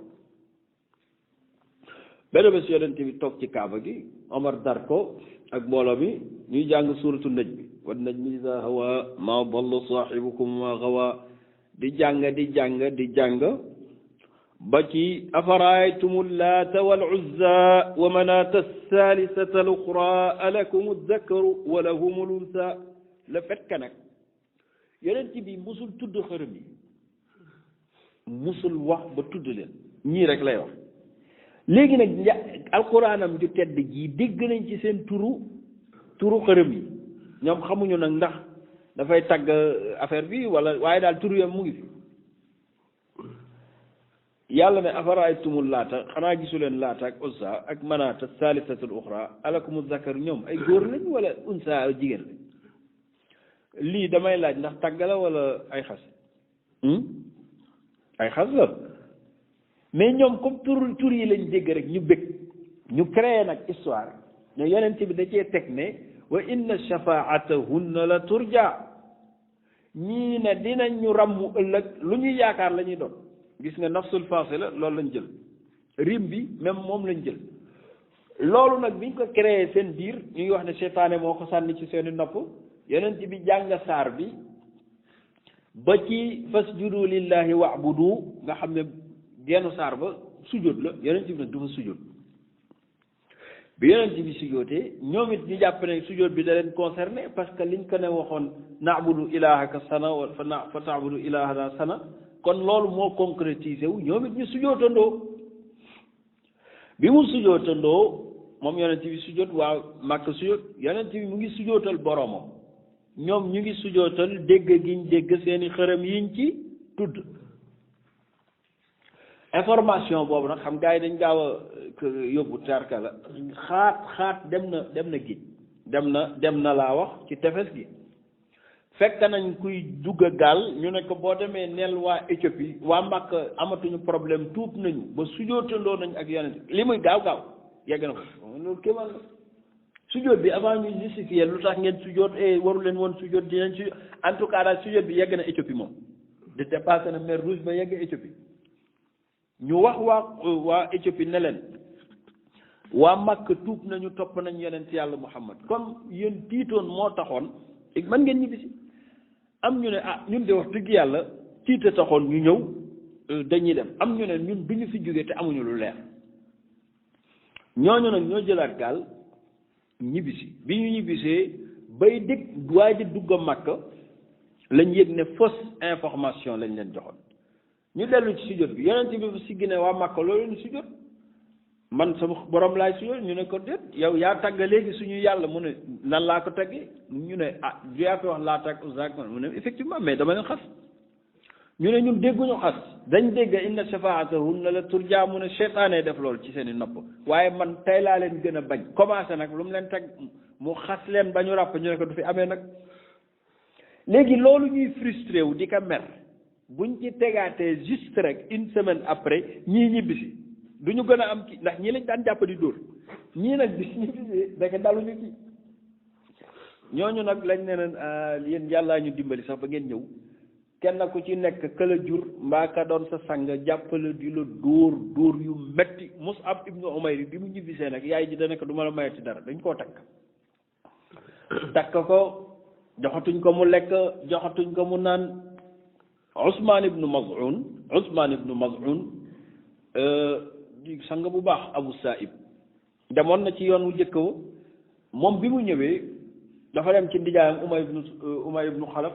[SPEAKER 2] benn bés yonent bi toog ci kaaba gi Omar dar ko ak mbooloo mi ñuy jàng suuratu najmi wan najmi idaa hawaa maa dalla saahibukum maa gawaa di jàng ba ci afaraaytum laata wal uzza wa manaata saalisata al uxra alakum dakaru wa lahum al unsa le fait que nag yonent bi musul tudd xërëm yi musul wax ba tudd leen ñii rek lay wax léegi nag alquranam ju tedd jii dégg nañ ci seen turu xërëm yi ñoom xamuñu nag ndax dafay tagg affaire bi wala waaye daal turu yam mu ngi fi yàlla ne afaraaytumul laata xanaa gisu leen laata ak uzza ak manaata saalisatul uxra alakumu zakar ñoom ay góor lañ wala unsa jigéen lañ lii damay laaj ndax tàgg la wala ay xas ay xas la mais ñoom comme tur yi lañ dégg rek ñu bëgg ñu créé nag histoire ne yonent bi da cee teg ne wa inna shafaatahunna la turja ñii ne dinañ ñu ràmmu ëllëg lu ñuy yaakaar la ñuy doon gis nga nafsul fasila loolu lañ jël rim bi même moom lañ jël loolu nag biñ ko créé seen biir ñu ngi wax ne seytaane moo ko sànni ci seeni nopp yonent bi jàng saar bi ba ci fasjudu lillahi wa'budu nga xam ne gennu saar ba sujjóot la yonent bi nag du fa sujjóot bi yonent bi sujjóotee ñoom it ñu jàpp ne sujjóot bi da leen concerné parce que liñ ko ne waxoon na'budu ilahaka sana fa ta'budu ilahana sana kon loolu moo concrétisé wu ñoom it ñu sujjóotandoo bi mu sujjóotandoo moom yonent bi sujjóot waa Màkka sujjóot yonent bi mu ngi sujjóotal boromam ñoom ñu ngi sujjóotal dégg giñ dégg seeni xërëm yiñ ci tudd information boobu nag xam gars yi dañ gaaw a yóbbu tarka la xaat dem na géej dem na laa wax ci tefes gi fekk nañ kuy dugg a gaal ñu ne ko boo demee neel waa Éthiopie waa Màkka amatuñu problème tuub nañu ba sujjóotandoo nañ ak yonent li muy gaaw yegg na ko loolu kéemaan la sujjóot bi avant ñu justifier lu tax ngeen sujjóot waru leen woon sujjóot dinañ sujjóot en tout cas daal sujjóot bi yegg na Éthiopie moom de dépassé na mer Rouge ba yegg Éthiopie ñu wax waa Éthiopie ne leen waa Makka tuub nañu topp nañ yonent yàlla Muhammad comme yéen tiitoon moo taxoon mën ngeen ñibbisi am ñu ne ñun de wax dëgg yàlla tiita taxoon ñu ñëw dañuy dem am ñu ne ñun du ñu fi jóge te amuñu lu leer ñooñu nag ñoo jëlaat gaal ñibbisi bi ñu ñibbisee bay dégg waaye di dugg a Makka lañ yëg ne fausse information lañ leen joxoon ñu dellu ci sujjóot bi yonent bi si gine waa Makka loolu leen sujjóot man sama borom laay sujjóot ñu ne ko déet yow yaa tagg léegi suñu yàlla mu ne nan laa ko taggee ñu ne yaa fi wax laa tagg mu ne effectivement mais dama leen xas ñu ne ñun dégguñu xas dañ dégg inna shafaatahunna la turja mu ne seytaane def loolu ci seen i nopp waaye man tey laa leen gën a bañ commencé nag lu mu leen teg mu xas leen ba ñu ràpp ñu ne ko du fi amee nag léegi loolu ñuy frustré wu di ko mer buñ ci tegaatee juste rek une semaine après ñii ñibbisi du ñu gën a am kii ndax ñii lañ daan jàpp di dóor ñii nag bis ñibbisee daka daluñu kii ñooñu nag lañ ne leen yéen yàllaa ñu dimbali sax ba ngeen ñëw kenn ku ci nekk këla jur mbaa ka doon sa sang jàppale di la dóor yu metti Mus'ab ibnu Umayr bi mu ñibbisee nag yaay ji dana ko du ma la mayati dara dañ koo takk ko joxatuñ ko mu lekk joxatuñ ko mu naan Usmaan ibnu Maz'un sang bu baax Abu Sa'ib demoon na ci yoon wu jëkk wa moom bi mu ñëwee dafa dem ci ndijaayam Umay ibnu Xalaf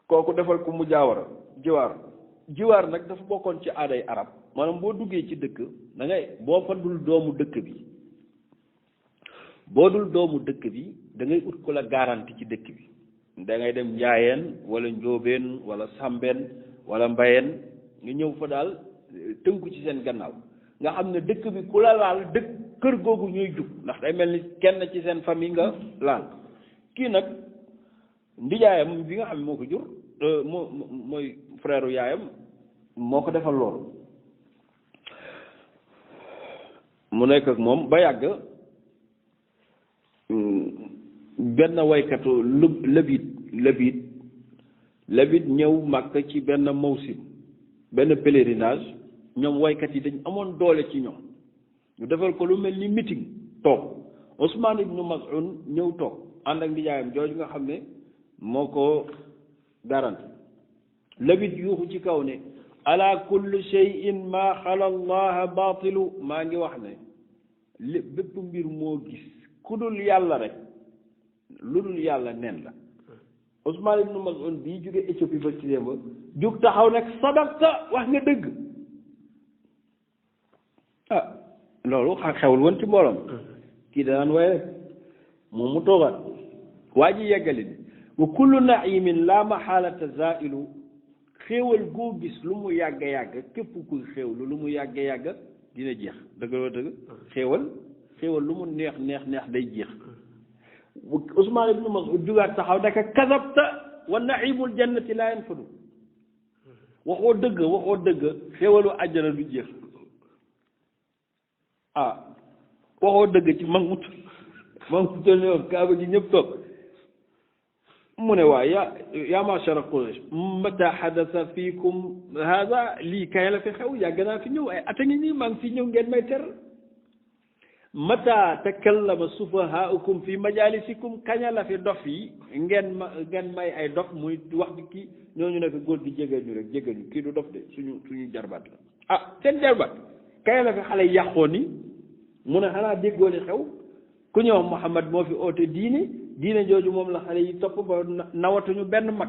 [SPEAKER 2] kooku defal ko mu jiwaar nag dafa bokkoon ci aaday arab maanaam boo duggee ci dëkk da ngay boo fa dul doomu dëkk bi da ngay ut ko la garanti ci dëkk bi da ngay dem njaayeen wala njóobeen wala sàmbeen wala mbayeen nga ñëw fa daal tënku ci seen gannaaw nga xam ne dëkk bi ku la laal kër googu ñuy jug ndax day mel ni kenn ci seen famille nga laal kii nag ndijaayam bi nga xam ne moo ko jur mooy frère yaayam moo ko defal loolu mu nekk ak moom ba yàgg benn waykatu labit ñëw Makka ci benn mawsim benn pèlerinage ñoom waykat yi dañ amoon doole ci ñoom ñu defal ko lu mel ni meeting toog Usmaan ibnu Maz'un ñëw toog ànd ak ndijaayam jooju nga xam ne moo ko garanti labit yuuxu ci kaw ne ala kulli shay'in ma xala allaha baatilu maa ngi wax ne bépp mbir moo gis ku dul yàlla rek lu dul yàlla nen la Usmaan ibnu Maz'un bii jóge Éthiopie ba ci démb jug taxaw nag sadaqta wax nga dëgg loolu xewul woon ci mbooloom kii danaan way rek moom mu toogaat waa ji yeggali ni wa kullu naimin la maxaalata zailu xéewal goo gis lu mu yàgg-yàgg képp kuy xéewlu lu mu yàgg-yàgg dina jeex dëgg la dëgg xéewal lu mu neex day jeex Usmaan ibnu Mas'ud jugaat taxaw daka kasabta wa naimul jannati laa yanfadu waxoo dëgg xéwalu àjjana du jeex waxoo dëgg ci mag mu toll ne woon kaaba gi ñëpp toog mu ne waa yaa ma'shara Quraysh mata hadasa fiikum hada lii kay la fi xew yàgg naa fi ñëw ay ata ngi nii maa ngi fi ñëw ngeen may ter mata takallama sufahaaukum fi majalisikum kaña la fi dof yi ngeen may ay dof muy wax di kii ñooñu ne ko góor gi jégal ñu kii du dof de suñu jarbaat la seen jarbaat kaña la fi xale yàqoon ni mu ne xanaa déggoo li xew ku ñëw Muhammad moo fi oote diine jooju moom la xale yi topp ba nawatuñu benn mag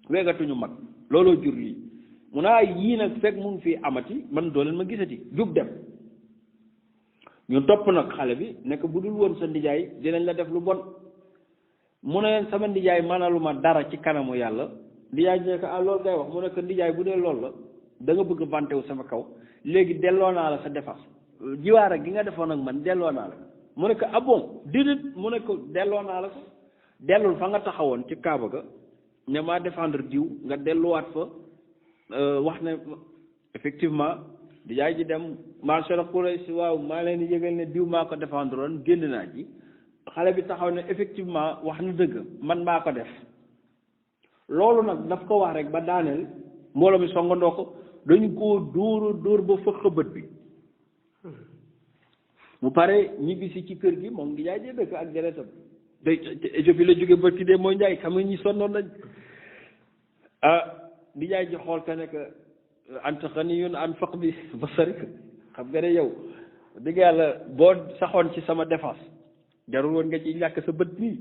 [SPEAKER 2] weegatuñu mag looloo jur lii mu ne yii nag fekk mu ngi fi amati man doo leen ma gisati jug dem ñu topp nag xale bi nekk bu dul woon sa ndijaay dinañ la def lu bon mu ne leen sama ndijaay manaluma dara ci kanamu yàlla ndijaay ne ko loolu ngay wax mu ne ko ndijaay bu dee loolu la da nga bëgg vanté wu sama kaw léegi delloo naa la sa défense jiwaara gi nga defoon ak man delloo naa la mu ne ko bon déedéet mu ne ko delloo naa la ko dellul fa nga taxawoon ci kaaba ga ne maa défendre diw nga delluwaat fa wax ne effectivement di jaay ji dem ma'shara Quraysh waaw maa leen di yëgal ne diw maa ko défendre woon génn naa ji xale bi taxaw ne effectivement wax na dëgg man maa ko def loolu nag daf ko wax rek ba daaneel mbooloo mi songandoo ko dañu koo dóor ba fëq bët bi mu pare ñibbisi ci kër gi moom ngi jaay jee dëkk ak deretam day Éthiopie la jóge ba ci dee mooy njaay xam nga ñi sonnoon nañ di jaay ji xool ka nekk anta ghaniyun an faqdi basarik xam nga ne yow dëgg yàlla boo saxoon ci sama défense jarul woon nga ci ñàkk sa bët nii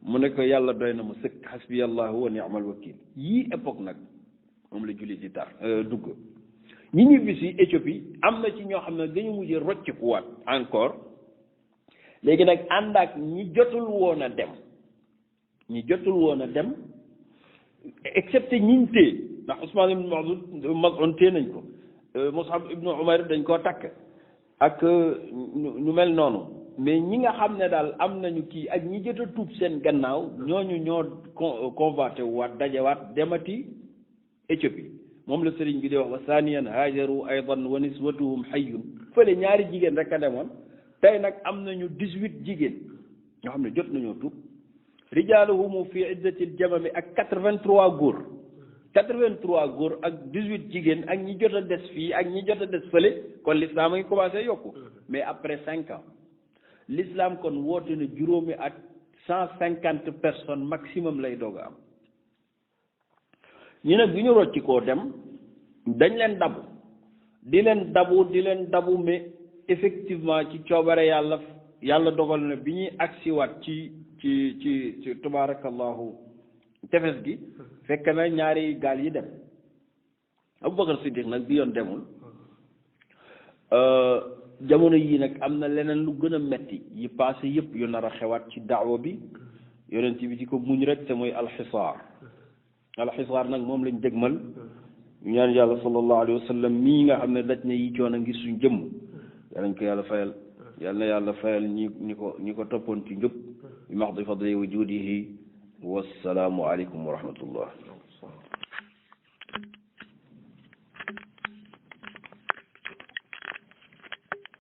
[SPEAKER 2] mu ne ko yàlla doy na ma sëkk hasbiyallahu wa ni'mal wakil yii époque nag moom la julli di tar dugg ñi ñibbi si Éthiopie am na ci ñoo xam ne dañu mujj roccikuwaat encore léegi nag ànd ak ñi jotul woon a dem excepté ñiñ téye ndax Usmaan ibn Maz'un téye nañ ko Mus'ab ibnu Umayr dañ koo takk ak ñu mel noonu mais ñi nga xam ne daal am nañu kii ak ñi jot a tuub seen gannaaw ñooñu ñoo convoité waat dajewaat demati Éthiopie moom la sëriñ bi di wax wa saaniyan haajaru aydan wa niswatuhum hayyun fële ñaari jigéen rek a demoon tey nag am nañu 18 jigéen ñoo xam ne jot nañoo tuub rijaaluhum fi iddatil jamami ak 83 góor ak 18 jigéen ak ñi jot a des fii ak ñi jot a des fële kon l'islam a ngi commencé yokku mais après 5 ans l'islam kon woote na juróomi at 150 personnes maximum lay doog a am ñu nag bi ñu rocci koo dem dañ leen dabu di leen dabu mais effectivement ci coobare yàlla dogal na bi ñuy agsiwaat ci tabaarakallahu tefes gi fekk na ñaari gaal yi dem Abubakar Siddiq nag bi yoon demul jamono yii nag am na leneen lu gën a metti yi passé yëpp yu nar a xewaat ci daawa bi yonent bi di ko muñ rek te mooy alxisaar nag moom lañ dégmal ñu ñaan yàlla sallallahu alayhi wa sallam mii nga xam ne daj na yi coono ngir suñ jëmm yàlla ko yàlla fayal yàlla na yàlla fayal ñi ko toppoon ci njub bi maxdi fadli wa juudihi wassalaamu aleykum wa rahmatullah